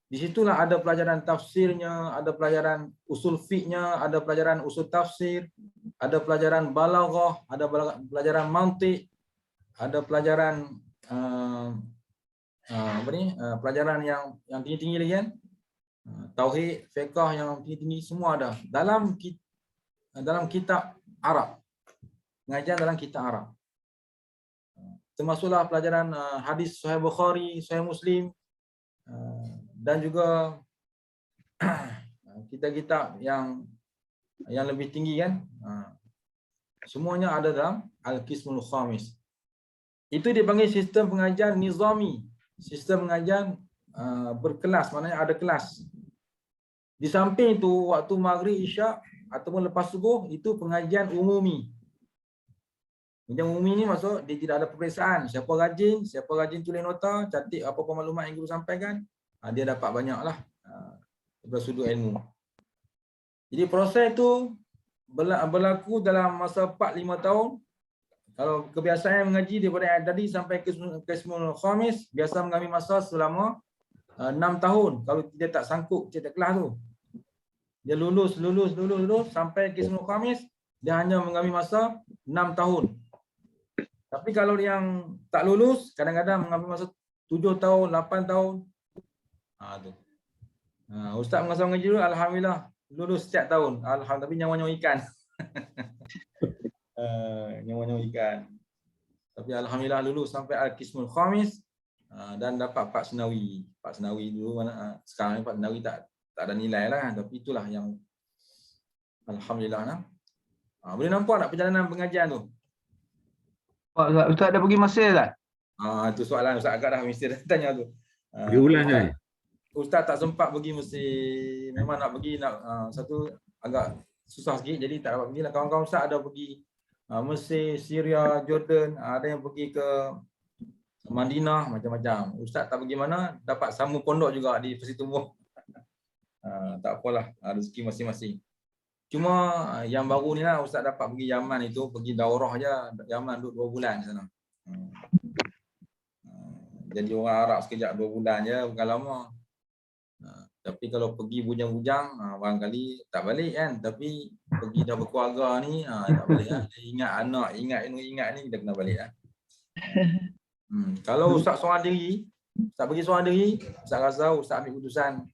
di situlah ada pelajaran tafsirnya, ada pelajaran usul fiqhnya, ada pelajaran usul tafsir, ada pelajaran balaghah, ada pelajaran mantiq, ada pelajaran pelajaran yang tinggi-tinggi lagi kan. Tauhid, fiqh yang tinggi-tinggi semua ada dalam kitab Arab. Pengajian dalam kitab Arab. Termasuklah pelajaran hadis Sahih Bukhari, Sahih Muslim, dan juga kitab-kitab yang lebih tinggi kan. Semuanya ada dalam Al-Qismul Khamis. Itu dipanggil sistem pengajian nizami. Sistem pengajian berkelas, maknanya ada kelas. Di samping itu, waktu maghrib, isyak ataupun lepas subuh, itu pengajian umumi. Pengajian umumi ni maksud dia tidak ada peperiksaan. Siapa rajin tulis nota, catat apa maklumat yang guru sampaikan, dia dapat banyak lah daripada sudut ilmu. Jadi proses itu berlaku dalam masa 4-5 tahun. Kalau kebiasaan mengaji daripada tadi sampai Qismul Khamis, biasa mengambil masa selama 6 tahun. Kalau dia tak sangkut cetak kelas tu, dia lulus sampai Qismul Khamis, dia hanya mengambil masa 6 tahun. Tapi kalau yang tak lulus, kadang-kadang mengambil masa 7 tahun, 8 tahun. Ustaz mengasah mengaji dulu, alhamdulillah lulus setiap tahun. Alhamdulillah, tapi nyawa-nyawa ikan. Nyawa-nyawa ikan. Tapi alhamdulillah lulus sampai Al-Qismul Khamis dan dapat Pak Senawi. Pak Senawi dulu mana, sekarang ni Pak Senawi tak ada nilai lah, tapi itulah yang alhamdulillah. Boleh nampak tak perjalanan pengajian tu? Ustaz dah pergi Mesir tak? Itu soalan Ustaz agak dah mesti dah tanya tu. Dia ulang kan? Ustaz tak sempat pergi Mesir. Memang nak pergi, satu agak susah sikit, jadi tak dapat pergi lah. Kawan-kawan Ustaz ada pergi Mesir, Syria, Jordan, ada yang pergi ke Madinah, macam-macam. Ustaz tak pergi mana, dapat sambung pondok juga di Persitumbuh. Tak apalah, rezeki masing-masing. Cuma yang baru ni lah Ustaz dapat pergi Yaman itu, pergi daurah je. Yaman duduk 2 bulan di sana. Jadi orang Arab sekejap 2 bulan je, bukan lama. Tapi kalau pergi bujang-bujang, barangkali tak balik kan. Tapi pergi dah berkeluarga ni, tak balik lah. Ingat anak, ingat ni, kita kena balik lah. Kalau Ustaz seorang diri, Ustaz pergi seorang diri, Ustaz rasa Ustaz ambil keputusan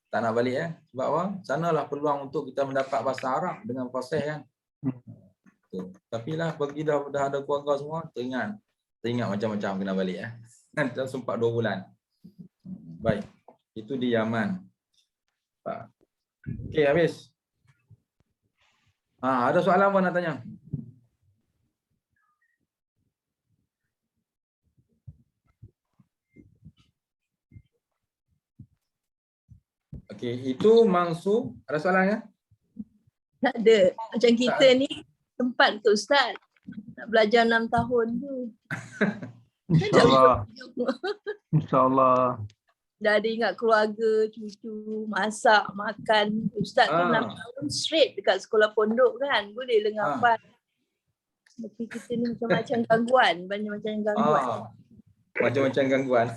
tak nak balik kan. Sebab apa? Sanalah peluang untuk kita mendapat bahasa Arab dengan fasih kan. Tapi lah pergi dah ada keluarga semua, teringat macam-macam kena balik kan. Kita sempat 2 bulan. Baik. Itu di Yaman. Okey, habis. Ada soalan apa nak tanya? Okey, itu mansub. Ada soalan ya? Tak ada. Macam kita ni tempat ke Ustaz. Nak belajar 6 tahun tu. InsyaAllah. InsyaAllah. Dah ada ingat keluarga, cucu, masak, makan. Ustaz pun 6 tahun straight dekat sekolah pondok kan. Boleh lah ngafal. Tapi kita ni macam-macam gangguan. Banyak macam gangguan. Macam-macam gangguan.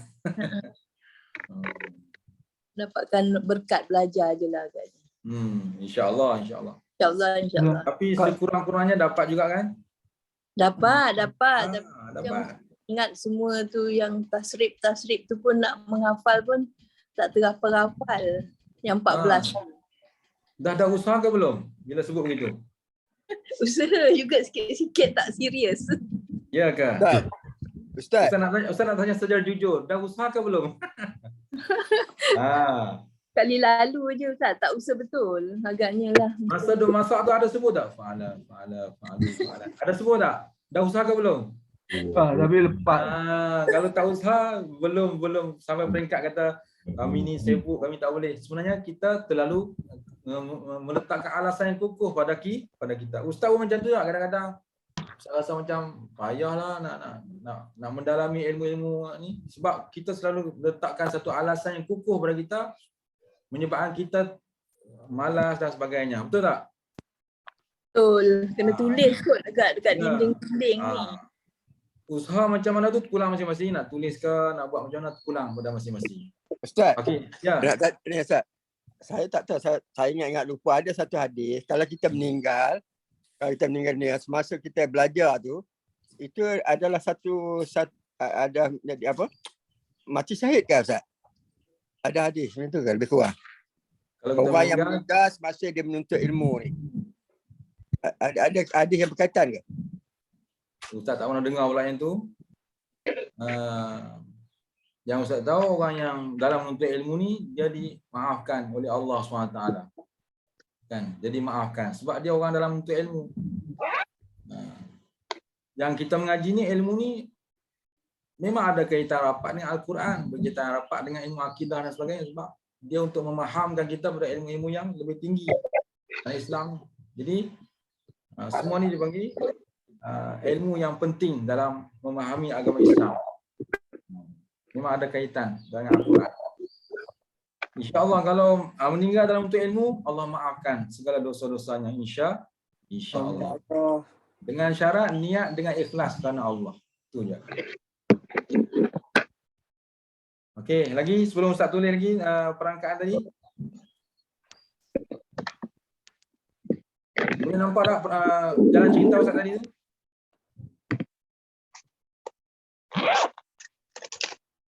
Dapatkan berkat belajar je lah kan. InsyaAllah, insyaAllah. InsyaAllah. Tapi sekurang-kurangnya dapat juga kan? Dapat. Dapat. Ingat semua tu yang tasrif tu pun nak menghafal pun tak terhafal-hafal. Yang 14. Dah usaha ke belum? Bila sebut begitu? Usaha juga sikit-sikit, tak serius. Ya ke? Ustaz. Ustaz nak tanya secara jujur. Dah usaha ke belum? Kali lalu je Ustaz, tak usaha betul. Agaknya lah. Masa duk masak tu ada sebut tak? Fa'ala. Ada sebut tak? Dah usaha ke belum? Tapi lepas. Kalau tak usaha, belum sampai peringkat kata kami ni sibuk, kami tak boleh. Sebenarnya kita terlalu meletakkan alasan yang kukuh pada kita. Ustaz pun macam tu lah kadang-kadang. Saya rasa macam payahlah nak mendalami ilmu-ilmu ni sebab kita selalu letakkan satu alasan yang kukuh pada kita menyebabkan kita malas dan sebagainya. Betul tak? Betul. Kena tulis kot dekat dinding-dinding ni. Usaha macam mana tu pulang masing-masing. Nak tulis ke, nak buat macam mana pulang pada masing-masing. Ustaz. Okey, ya. Ustaz. Saya tak tahu, saya ingat lupa ada satu hadis, kalau kita meninggal ni semasa kita belajar tu, itu adalah satu ada apa? Mati syahid ke Ustaz? Ada hadis macam tu ke lebih kurang? Kalau orang yang meninggal semasa dia menuntut ilmu ni. Ada hadis yang berkaitan ke? Ustaz tak pernah dengar pula yang tu. Yang Ustaz tahu orang yang dalam menuntut ilmu ni dia dimaafkan oleh Allah SWT. Kan? Jadi maafkan sebab dia orang dalam menuntut ilmu. Yang kita mengaji ni ilmu ni memang ada kaitan rapat dengan Al-Quran, berkaitan rapat dengan ilmu akidah dan sebagainya sebab dia untuk memahamkan kita pada ilmu-ilmu yang lebih tinggi dalam Islam. Jadi semua ni dipanggil ilmu yang penting dalam memahami agama Islam. Memang ada kaitan dengan Al-Quran. InsyaAllah kalau meninggal dalam untuk ilmu, Allah maafkan segala dosa-dosanya. InsyaAllah. Dengan syarat niat dengan ikhlas kerana Allah. Itu je. Okey, lagi sebelum Ustaz tulis lagi perangkaan tadi. Boleh nampak tak jalan cerita Ustaz tadi tu?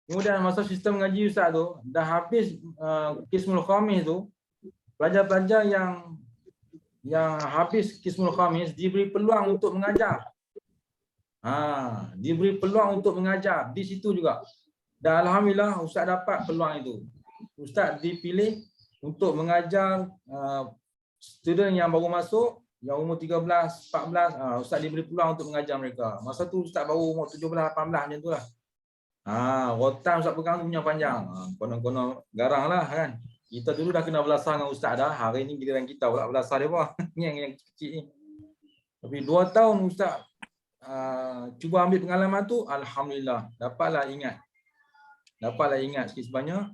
Kemudian masa sistem mengaji Ustaz tu, dah habis Qismul Khamis tu, pelajar-pelajar yang habis Qismul Khamis diberi peluang untuk mengajar. Diberi peluang untuk mengajar di situ juga. Dan Alhamdulillah Ustaz dapat peluang itu. Ustaz dipilih untuk mengajar student yang baru masuk, yang umur 13, 14, Ustaz diberi peluang untuk mengajar mereka. Masa tu Ustaz baru umur 17, 18 macam tu lah. Rotan Ustaz pegang tu punya panjang. Konon-konon garang lah kan. Kita dulu dah kena belasah dengan Ustaz dah. Hari ni giliran kita pula belasah dia pun. yang kecil ni. Tapi 2 tahun Ustaz cuba ambil pengalaman tu, Alhamdulillah. Dapatlah ingat sikit sebanyak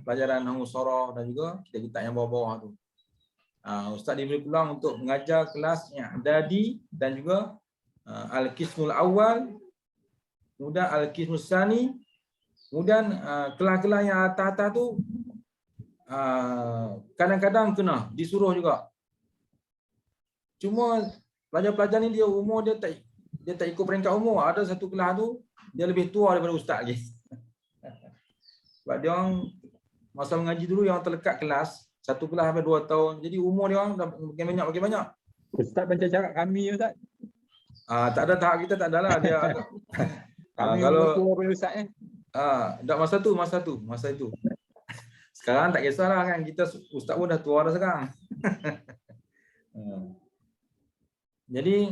pelajaran Nahwu Sarah dan juga kitab-kitab yang bawah-bawah tu. Ustaz diberi peluang untuk mengajar kelas I'dadi dan juga Al-Qismul Awal, kemudian Al-Qismul Tsani, kemudian kelas-kelas yang atas-atas tu kadang-kadang kena disuruh juga. Cuma pelajar-pelajar ni dia umur dia tak ikut peringkat umur. Ada satu kelas tu dia lebih tua daripada Ustaz lagi. Sebab dia orang masa mengaji dulu yang terlekat kelas, satu kelas sampai 2 tahun. Jadi umur dia orang dah makin banyak. Ustaz baca cakap kami Ustaz. Tak ada tahap kita tak adalah dia. Kami kalau tua Ustaz dah masa itu. Sekarang tak kisahlah kan, kita Ustaz pun dah tua dah sekarang. Jadi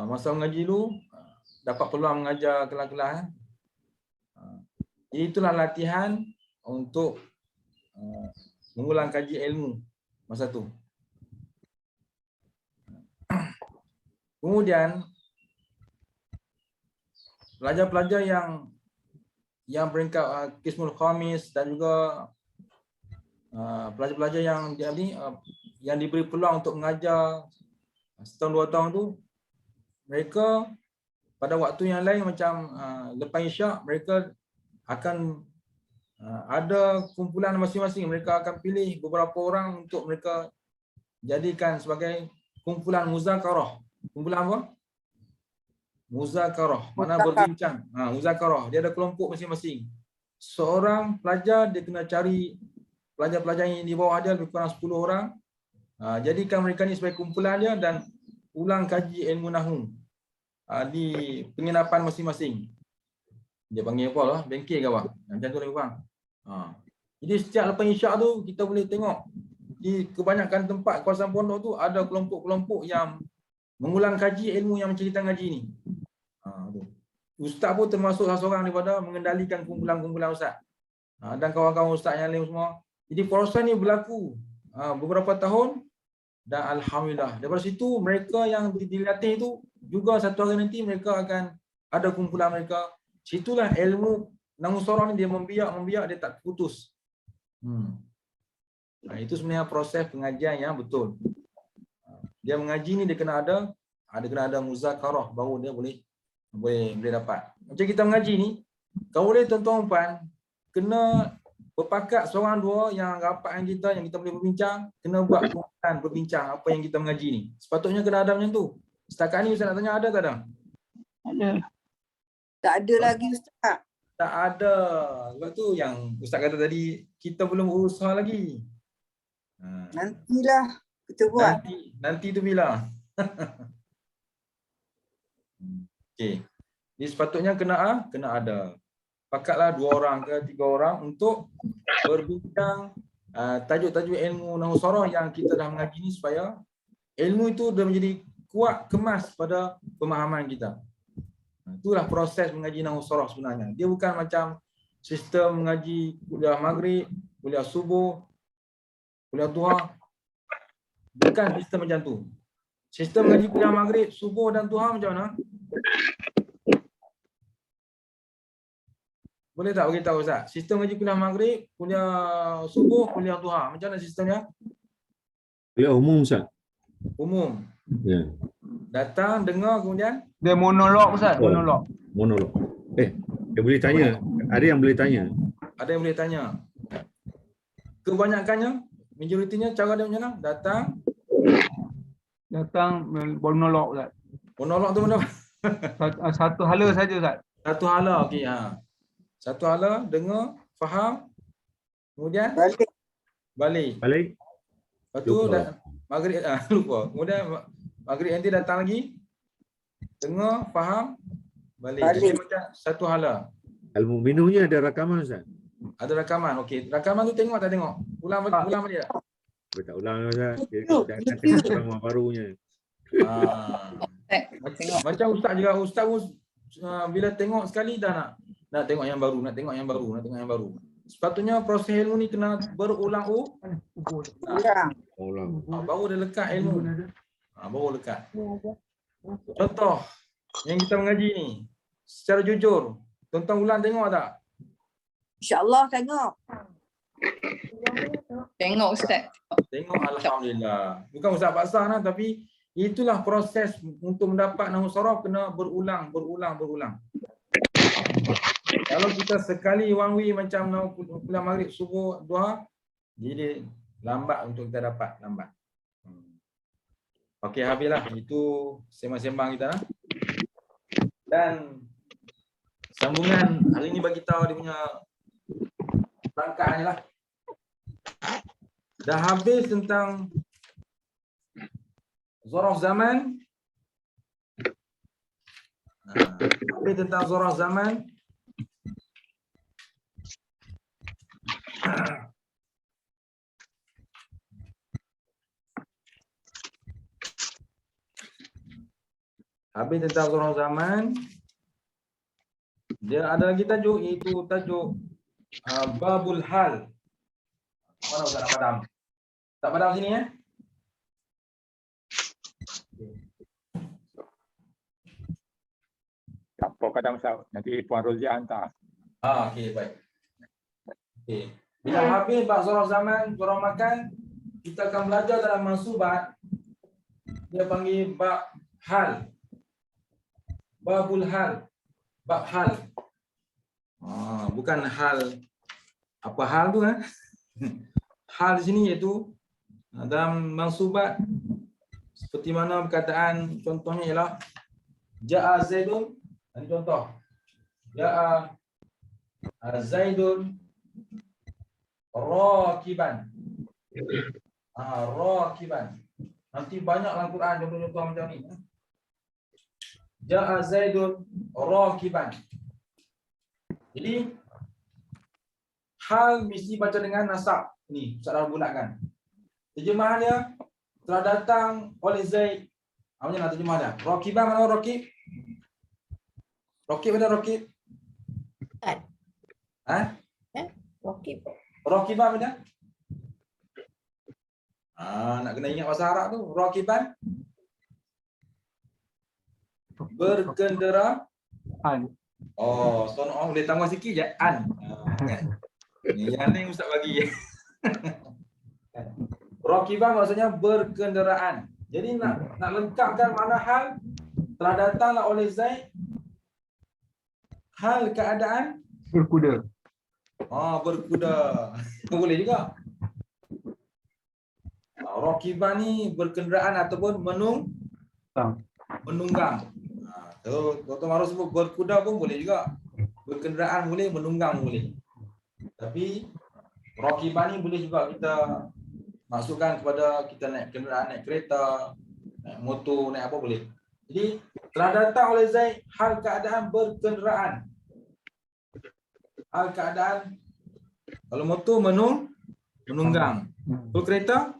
masa mengaji dulu dapat peluang mengajar kelas-kelas. Jadi itulah latihan untuk mengulang kaji ilmu masa tu. Kemudian pelajar-pelajar yang peringkat Qismul Khamis dan juga pelajar-pelajar yang diberi peluang untuk mengajar setahun 2 tahun tu, mereka pada waktu yang lain macam lepas Isyak, mereka akan ada kumpulan masing-masing. Mereka akan pilih beberapa orang untuk mereka jadikan sebagai kumpulan muzakarah. Kumpulan apa? Muzakarah. Mana berbincang. Muzakarah. Dia ada kelompok masing-masing. Seorang pelajar dia kena cari pelajar-pelajar yang di bawah dia lebih kurang 10 orang. Jadikan mereka ni sebagai kumpulan dia dan ulang kaji ilmu nahwu di penginapan masing-masing. Dia panggil apa lah? Bengkel ke apa? Macam tu lebih kurang. Jadi setiap lepas Isyak tu kita boleh tengok di kebanyakan tempat kawasan pondok tu ada kelompok-kelompok yang mengulang kaji ilmu yang macam kita ngaji ni. Ustaz pun termasuk salah seorang daripada mengendalikan kumpulan-kumpulan ustaz. Dan kawan-kawan ustaz yang lain semua. Jadi proses ni berlaku beberapa tahun dan alhamdulillah daripada situ mereka yang dilatih tu juga satu hari nanti mereka akan ada kumpulan mereka. Situlah ilmu nahwu saraf ni dia membiak dia tak putus. Itu sebenarnya proses pengajian yang betul. Dia mengaji ni dia kena ada muzakarah baru dia boleh dapat. Macam kita mengaji ni, kau boleh tuan-tuan puan kena berpakat seorang dua yang rapat yang kita boleh berbincang, kena buat kumpulan berbincang apa yang kita mengaji ni. Sepatutnya kena ada macam tu. Setakat ni Ustaz nak tanya ada tak ada? Ada. Tak ada lagi Ustaz. Tak ada. Sebab tu yang Ustaz kata tadi, kita belum berusaha lagi. Nantilah kita buat. Nanti tu bila? Okey. Jadi sepatutnya kena ada. Pakatlah 2 orang ke 3 orang untuk berbincang tajuk-tajuk ilmu nahwu saraf yang kita dah mengaji ni supaya ilmu itu dah menjadi kuat kemas pada pemahaman kita. Itulah proses mengaji nahwu saraf sebenarnya. Dia bukan macam sistem mengaji kuliah maghrib, kuliah subuh, kuliah duha. Bukan sistem macam tu. Sistem mengaji kuliah maghrib, subuh dan duha macam mana? Boleh tak beritahu Ustaz? Sistem mengaji kuliah maghrib, kuliah subuh, kuliah duha. Macam mana sistemnya? Kuliah umum Ustaz. Umum. Ya. Datang, dengar kemudian? Dia monolog Ustaz, monolog. Monolog. Dia boleh tanya. Ada yang boleh tanya. Ada yang boleh tanya. Kebanyakannya, majoritinya cara dia macam mana? Datang monolog Ustaz. Monolog tu mana? Satu hala saja Ustaz. Satu hala, okey. Satu hala, dengar, faham, kemudian balik. Lepas tu maghrib lupa. Kemudian maghrib nanti datang lagi, dengar, faham, balik. Jadi macam satu hala. Al-Mu'minuhnya ada rakaman Ustaz? Ada rakaman. Okey, rakaman tu tengok tak tengok? Ulang balik tak? Tak ulang Ustaz. Dia akan tengok drama barunya. Macam Ustaz juga, Ustaz pun bila tengok sekali dah nak tengok yang baru, nak tengok yang baru. Sepatutnya proses ilmu ni kena berulang. Baru dia lekat ilmu. Baru lekat. Contoh yang kita mengaji ni secara jujur, tuan-tuan ulang tengok tak? InsyaAllah tengok. Tengok Ustaz. Tengok alhamdulillah. Bukan Ustaz paksa tapi itulah proses untuk mendapat nahwu saraf kena berulang. Kalau kita sekali one way macam kuliah maghrib, subuh, duha, jadi lambat untuk kita dapat, lambat. Okey, habislah. Itu sembang-sembang kita. Dan sambungan hari ni bagi tahu dia punya rangkaian lah. Dah habis tentang zaraf zaman. Habis tentang zaraf zaman. Habis tentang zaraf zaman. Dia ada lagi tajuk, iaitu tajuk babul hal. Mana Ustaz nak padam? Tak padam sini ya? apa kata Ustaz? Nanti Puan Rozia hantar. Okey, baik. Okey. Bila habis bab zarf zaman, zarf makan, kita akan belajar dalam mansubat. Dia panggil bab hal. Babul hal. Bab hal. Bukan hal apa hal tu Hal di sini iaitu dalam mansubat seperti mana perkataan contohnya ialah Ja'a Zaidun. Ini contoh. Ja'a Zaidun rakiban. Rakiban. Nanti banyak dalam Quran contoh-contoh macam ni. Ja'a Zaidun rakiban. Jadi hal mesti baca dengan nasab. Ni Ustaz dah bulatkan. Terjemahan dia telah datang oleh Zaid. Apa nak terjemah dia? Rakiban mana rakib? Rakib mana rakib? Rakib. Rakiban mana? Nak kena ingat bahasa Arab tu. Rakiban berkendera. Sono boleh tambah sikit je an. Yang ni Ustaz bagi. Rakiban maksudnya berkenderaan. Jadi nak lengkapkan makna hal, telah datanglah oleh Zaid hal keadaan Berkuda. berkuda. Boleh juga. Rakiban ni berkenderaan ataupun menunggang. Dr. Maruf sebut berkuda pun boleh juga. Berkenderaan boleh, menunggang boleh. Tapi rakiban ni boleh juga kita masukkan kepada kita naik kenderaan, naik kereta, naik motor, naik apa boleh. Jadi telah datang oleh Zaid hal keadaan berkenderaan. Hal keadaan kalau motor menunggang. Kalau kereta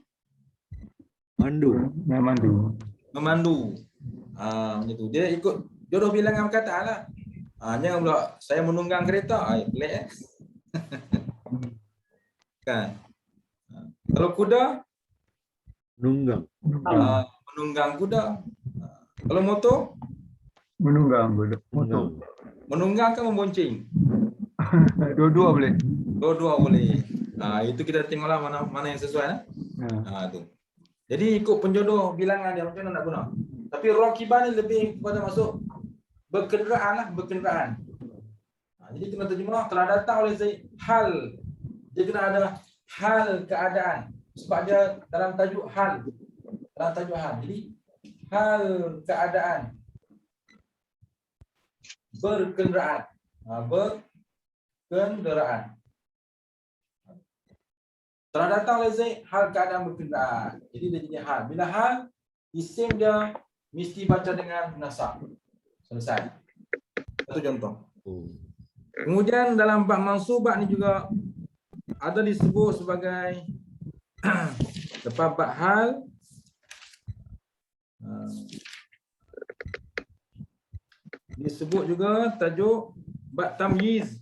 memandu. Macam tu. Dia ikut jodoh bilangan perkataan lah. Jangan pula saya menunggang kereta. Pelik kan. Kalau kuda menunggang kuda. Kalau motor menunggang kan membonceng. Dua-dua boleh. Dua-dua boleh. Itu kita tengoklah mana yang sesuai tu. Jadi ikut penjodoh bilangan dia macam mana nak guna. Tapi rakiban ni lebih kepada masuk berkenderaan lah, berkenderaan. Jadi kena terjemah telah datang oleh Zaid hal. Dia kena ada hal keadaan. Sebab dia dalam tajuk hal. Jadi hal keadaan berkenderaan. Berkenderaan. Telah datang oleh Zaid hal keadaan berkenderaan. Jadi dia jadi hal. Bila hal, isim dia mesti baca dengan nasab. Selesai. Satu contoh. Kemudian dalam bab mansubat ni juga ada disebut sebagai lepas bab hal disebut juga tajuk bab tamyiz.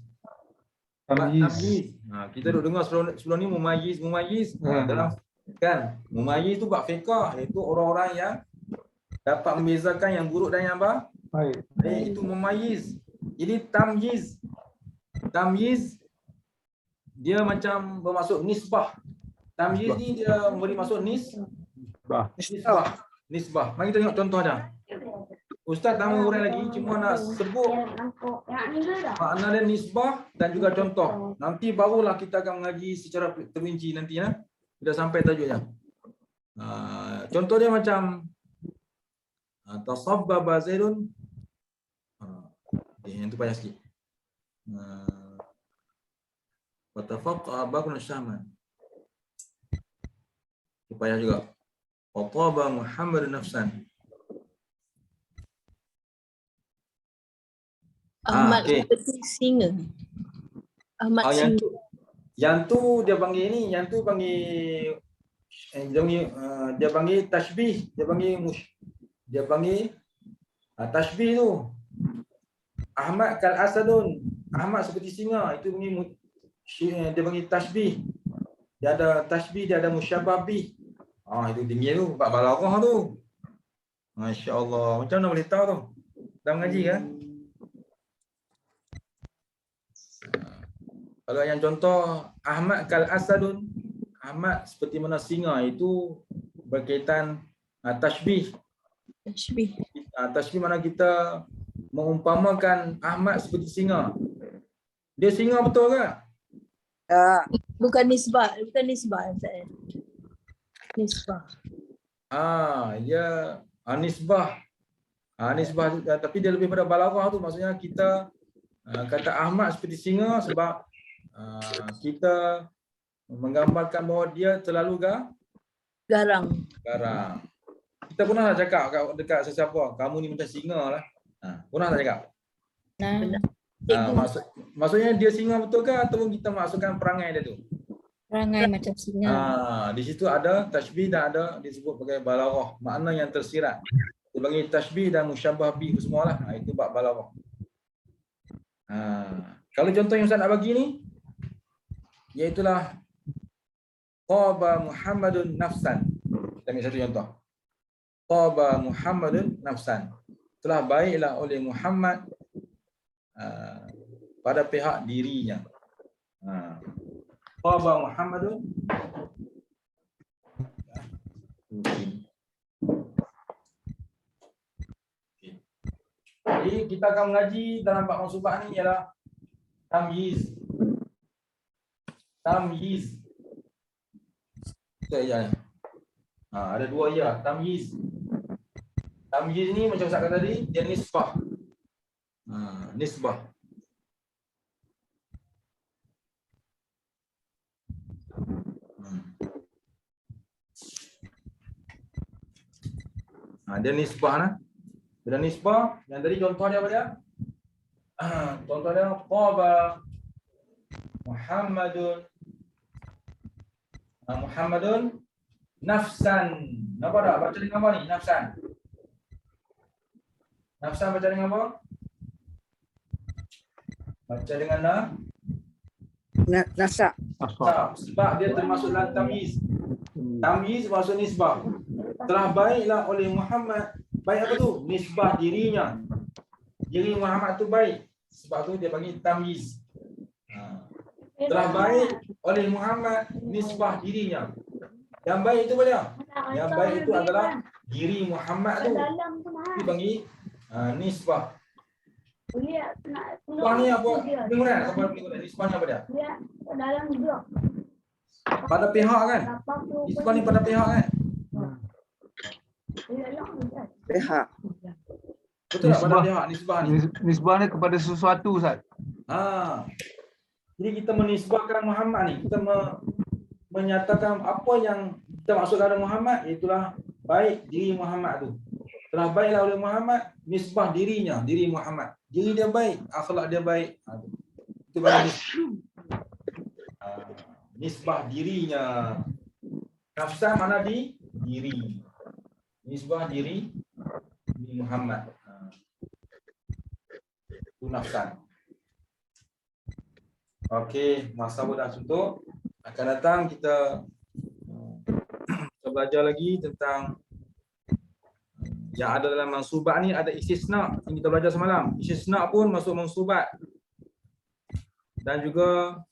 Kita duk dengar sebelum ni mumayyiz. Dalam kan mumayyiz tu bab fiqh, iaitu orang-orang yang dapat membezakan yang buruk dan yang baik. Itu mumayyiz. Jadi tamyiz dia macam bermaksud nisbah. Tamyiz ni dia memberi maksud nisbah. Mari kita tengok contoh dia. Ustaz tak mau urang lagi, cuma nak sebut makna dia nisbah dan juga contoh. Nanti barulah kita akan mengaji secara terperinci nanti Kita sampai tajuknya. Contoh dia macam tasabbaba Zaidun. Yang tu payah sikit. Wa tafaqqa bakun syaman. Itu payah juga. Wa taba Muhammad nafsan. Ahmad seperti singa. Ahmad singa. Yang tu dia panggil ni, yang tu panggil dia panggil tashbih, dia panggil tashbih tu. Ahmad kal asadun, Ahmad seperti singa, itu panggil dia panggil tashbih. Dia ada tashbih, dia ada musyabbah bih. Itu tinggi tu, bab balaghah tu. Masya-Allah, macam mana boleh tahu tu? Dah mengaji kan? Kalau yang contoh Ahmad kal asadun, Ahmad seperti mana singa, itu berkaitan tashbih. Tashbih. Tashbih mana kita mengumpamakan Ahmad seperti singa. Dia singa betul ke? Bukan nisbah, Ustaz. Nisbah. Ya nisbah. Nisbah tapi dia lebih pada balaghah tu, maksudnya kita kata Ahmad seperti singa sebab kita menggambarkan bahawa dia terlalu Garang. garang. Kita pernah tak cakap dekat sesiapa, kamu ni macam singa lah. Pernah tak cakap? Maksudnya dia singa betul ke ataupun kita masukkan perangai dia tu? Perangai macam singa. Di situ ada tashbih dan ada disebut sebagai balaghah, makna yang tersirat. Dia bagi tashbih dan musyabbah bih semualah. Itu bab balaghah. Kalau contoh yang Ustaz nak bagi ni, iaitulah qaba Muhammadun nafsan. Kita ambil satu contoh. Qaba Muhammadun nafsan. Telah baiklah oleh Muhammad pada pihak dirinya. Qaba Muhammadun. Jadi kita akan mengaji dalam bab mansubah ni ialah tamyiz. Tamyiz. Ya. Ada dua ya, tamyiz. Tamyiz ni macam Ustaz kata tadi, dia nisbah. Nisbah. Dia nisbah lah. Dia nisbah, yang tadi contoh dia apa dia? Contoh dia qaba Muhammadun nafsan. Nampak tak? Baca dengan apa ni? Nafsan. Nafsan baca dengan apa? Baca dengan Nasak. sebab dia termasuk dalam tamyiz. Tamyiz maksud nisbah. Telah baiklah oleh Muhammad. Baik apa tu? Nisbah dirinya. Diri Muhammad tu baik. Sebab tu dia bagi tamyiz. Telah baik oleh Muhammad nisbah dirinya. Yang baik itu apa dia? Yang baik itu adalah diri Muhammad tu. Dia bagi nisbah. Nisbah ni apa? Pengurangan apa pengurangan? Nisbah ni apa dia? Pada pihak kan? Nisbah ni pada pihak kan? Pihak. Betul tak pada pihak nisbah ni? Nisbah ni kepada sesuatu, Ustaz. Jadi kita menisbahkan Muhammad ni, kita menyatakan apa yang kita maksud kepada Muhammad, itulah baik diri Muhammad tu. Telah baiklah oleh Muhammad nisbah dirinya, diri Muhammad. Diri dia baik, akhlak dia baik. Itu bagi nisbah dirinya. Nafsan mana diri. Nisbah diri Muhammad. Itu nafsan. Okey, masa sudah tutup. Akan datang kita belajar lagi tentang yang ada dalam mansubat ni. Ada istisna yang kita belajar semalam. Istisna pun masuk mansubat. Dan juga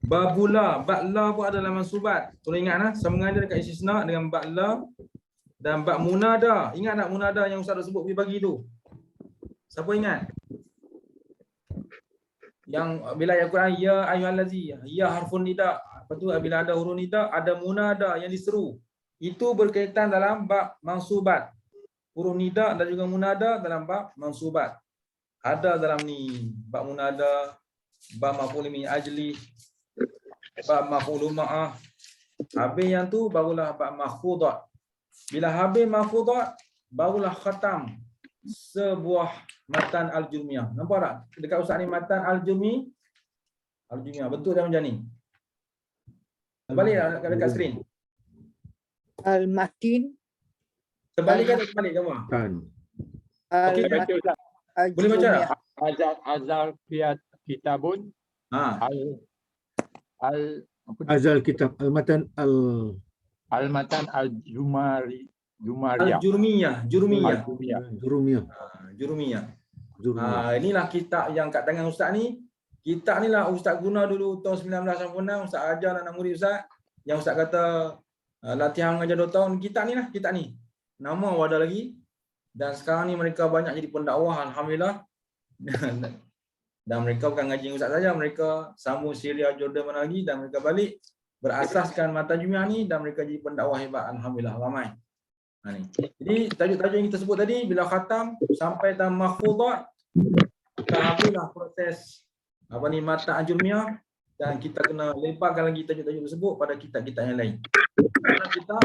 babula, ba'la pun ada dalam mansubat. Tolong ingat sambungan dia dekat istisna dengan ba'la dan bab munada. Ingat tak munada yang Ustaz dah sebut pagi tu? Siapa ingat? Yang bila ayat Quran ya ayyuhallazi, ya harfun nida. Lepas tu bila ada huruf nida, ada munada yang diseru. Itu berkaitan dalam bab mansubat. Huruf nida dan juga munada dalam bab mansubat. Ada dalam ni bab munada, bab maf'ul min ajli, bab maf'ul ma'ah. Habis yang tu barulah bab mahfudat. Bila habis mahfudat, barulah khatam sebuah matan al-jurmiyah. Nampak tak? Dekat Ustaz ni matan al-jurmiyah. Bentuk dia macam ni. Terbalik dekat skrin. Al-Matin. Terbalik kan terbalik kamu? Kan. Okey, boleh baca tak? Azal kitabun. Azal kitab al-matan Al-matan al-Jumariyah. Jurumiyah. Inilah kitab yang kat tangan Ustaz ni Kitab ni lah Ustaz guna dulu tahun 1986, Ustaz ajar anak murid Ustaz. Yang Ustaz kata latihan mengajar 2 tahun, kitab ni lah, kitab ni. Nama ada lagi. Dan sekarang ni mereka banyak jadi pendakwah, alhamdulillah. Dan mereka bukan ngaji Ustaz saja, mereka sambung Syria, Jordan mana lagi, dan mereka balik berasaskan Mata Jumiah ni dan mereka jadi pendakwah hebat, alhamdulillah ramai. Ni. Jadi tajuk-tajuk yang kita sebut tadi bila khatam sampai tahap mahfuzat, kita habislah proses Mata Jumiah dan kita kena lemparkan lagi tajuk-tajuk tersebut pada kitab-kitab yang lain. Kerana kita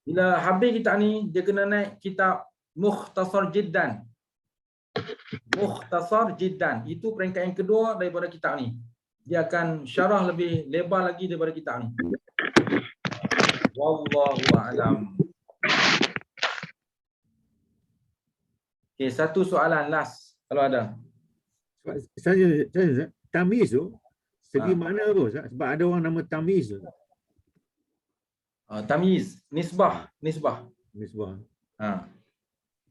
bila habis kitab ni dia kena naik kitab Mukhtasar Jiddan. Mukhtasar Jiddan itu peringkat yang kedua daripada kitab ni. Dia akan syarah lebih lebar lagi daripada kitab ni. Wallahu a'lam. Okey, satu soalan last kalau ada. Saya Tamiz tu segi mana tu? Sebab ada orang nama Tamiz tu. Tamiz, nisbah. Nisbah.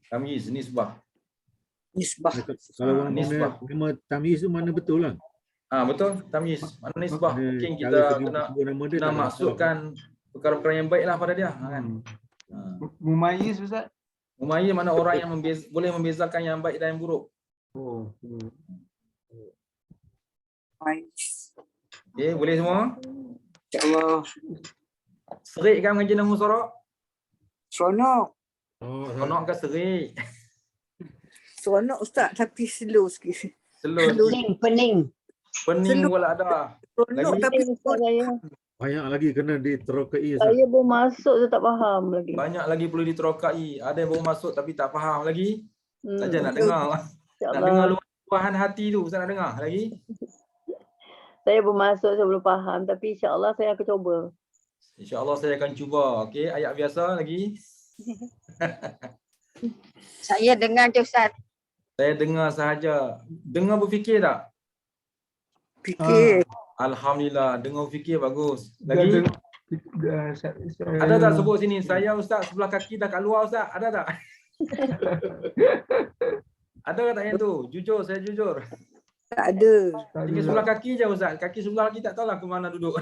Tamiz, nisbah. Nisbah. Kalau orang nisbah. nama Tamiz tu mana betul lah. Betul, Tamiz. Mana nisbah. Mungkin kita kena masukkan perkara-perkara yang baiklah pada dia. Kan? Mumayyiz Ustaz? Mumayyiz mana orang yang boleh membezakan yang baik dan yang buruk. Okay, boleh semua? InsyaAllah. Serik kan mengaji nama Sorak? Seronok. Seronok ke serik? Seronok Ustaz tapi slow sikit. Slow. Pening. Pening pula ada. Seronok tapi Banyak lagi kena diterokai. Saya baru masuk saya tak faham lagi. Banyak lagi perlu diterokai. Ada yang baru masuk tapi tak faham lagi. Saja nak dengar. Nak dengar luahan hati tu. Ustaz nak dengar lagi. Saya baru masuk saya belum faham tapi insya-Allah saya akan cuba. InsyaAllah saya akan cuba. Okey, ayat biasa lagi. saya dengar je Ustaz. Saya dengar sahaja. Dengar berfikir tak? Fikir. Alhamdulillah, dengar berfikir bagus. Lagi? Ada tak sebut sini? Saya Ustaz sebelah kaki dah kat luar Ustaz. Ada tak? Ada tak yang tu? Jujur, saya jujur. Tak ada. Tinggal sebelah kaki je Ustaz. Kaki sebelah lagi tak tahulah ke mana duduk.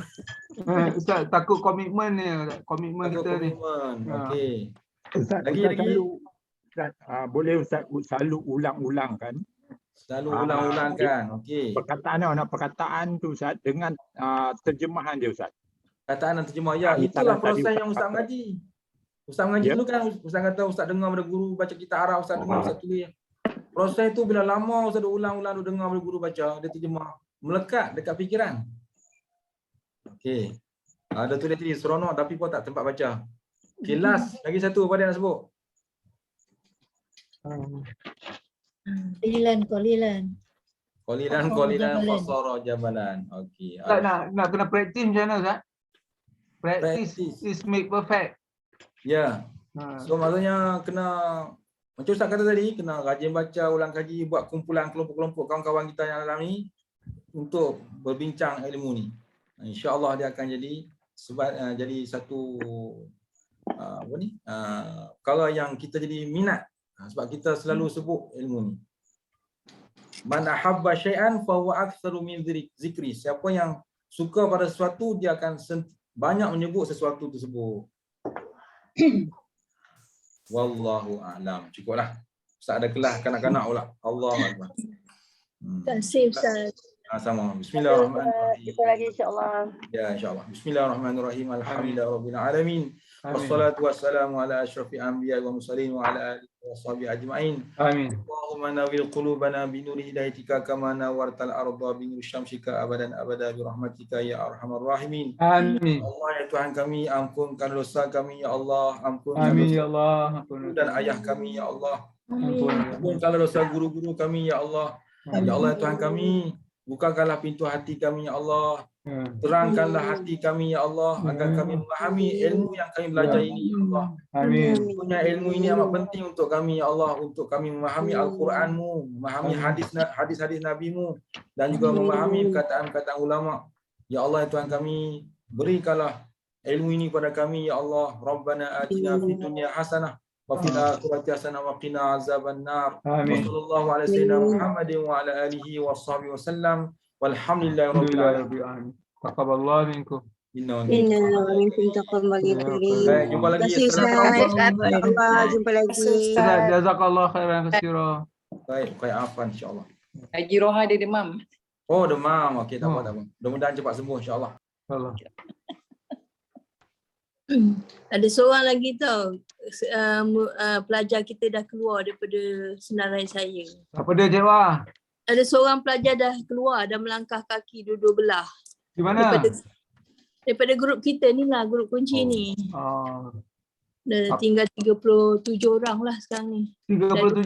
Ustaz takut komitmen ni. Komitmen kita ni. Okey. Ustaz, Lagi. Ustaz, boleh Ustaz selalu ulang-ulangkan. Selalu ulang-ulangkan. Okey. Perkataan tu Ustaz dengan terjemahan dia Ustaz. Kataan dan terjemah. Ya, itulah proses yang Ustaz mengaji. Ustaz mengaji dulu kan Ustaz kata Ustaz dengar pada guru baca kitab Arab, Ustaz dengar Ustaz tulis. Proses tu bila lama Ustaz ulang-ulang dengar pada guru baca, dia terjemah, melekat dekat fikiran. Okey. Ada tulis tadi seronok tapi pun tak tempat baca. Okey, last lagi satu apa dia nak sebut? Qalilan fasara jabalan. Okey. Tak nak kena praktis macam mana Ustaz? Practice is make perfect. Ya. So maksudnya kena macam Ustaz kata tadi, kena rajin baca, ulang kaji, buat kumpulan kelompok-kelompok kawan-kawan kita yang dalam ni untuk berbincang ilmu ni. InsyaAllah dia akan jadi satu perkara yang kita jadi minat. Sebab kita selalu sebut ilmu ni. Man ahabba syai'an fa huwa aktsaru min zikri. Siapa yang suka pada sesuatu dia akan banyak menyebut sesuatu tersebut. Wallahu a'lam. Cukuplah. Ustaz ada kelas kanak-kanak pula. Allahu akbar. Terima kasih Ustaz. Sama. Bismillahirrahmanirrahim. Kita lagi insya-Allah. Ya, insya-Allah. Bismillahirrahmanirrahim. Alhamdulillahirabbil alamin. Wassalatu wassalamu ala asyrafil anbiya'i wal mursalin wa ala alihi washabihi ajma'in. Amin. Allahumma nawwir qulubana bi nuri hidayatika kama nawwartal arda bi nuri syamsika abadan abada bi rahmatika ya arhamar rahimin. Amin. Allah ya Tuhan kami, ampunkan dosa kami ya Allah, ampunkan Amin dosa ya Allah. dan ayah kami ya Allah. Ampun. Ampunkan dosa guru-guru kami ya Allah. Ya Allah ya Tuhan kami, bukakanlah pintu hati kami ya Allah. Terangkanlah hati kami ya Allah agar kami memahami ilmu yang kami belajar ini ya Allah. Amin. Punya ilmu ini amat penting untuk kami ya Allah, untuk kami memahami Al-Quran-Mu, memahami hadis-hadis Nabi-Mu dan juga memahami perkataan-perkataan ulama. Ya Allah ya Tuhan kami, berikanlah ilmu ini pada kami ya Allah. Rabbana atina fid dunya hasanah wa fil akhirati hasanah wa qina azabannar. Amin. Wassallallahu ala sayyidina Muhammadin wa ala alihi washabihi wasallam. Walhamdulillahirabbil alamin. Taqabbalallahu minkum. Inna Inna minkum taqabbalu karim. Baik, jumpa lagi. Terima kasih Ustaz. Allah jumpa lagi. Ustaz, jazakallah khairan katsira. Baik, kayak apa insya-Allah. Haji Roha dia demam. Oh, demam. Okey, tak apa tak apa. Mudah-mudahan cepat sembuh insya-Allah. Allah. Ada seorang lagi tau, pelajar kita dah keluar daripada senarai saya. Apa dia Cik Wah? Ada seorang pelajar dah keluar, dah melangkah kaki dua-dua belah. Di mana? Daripada grup kita ni lah, grup kunci ni. Oh. Dah tinggal 37 orang lah sekarang ni. 37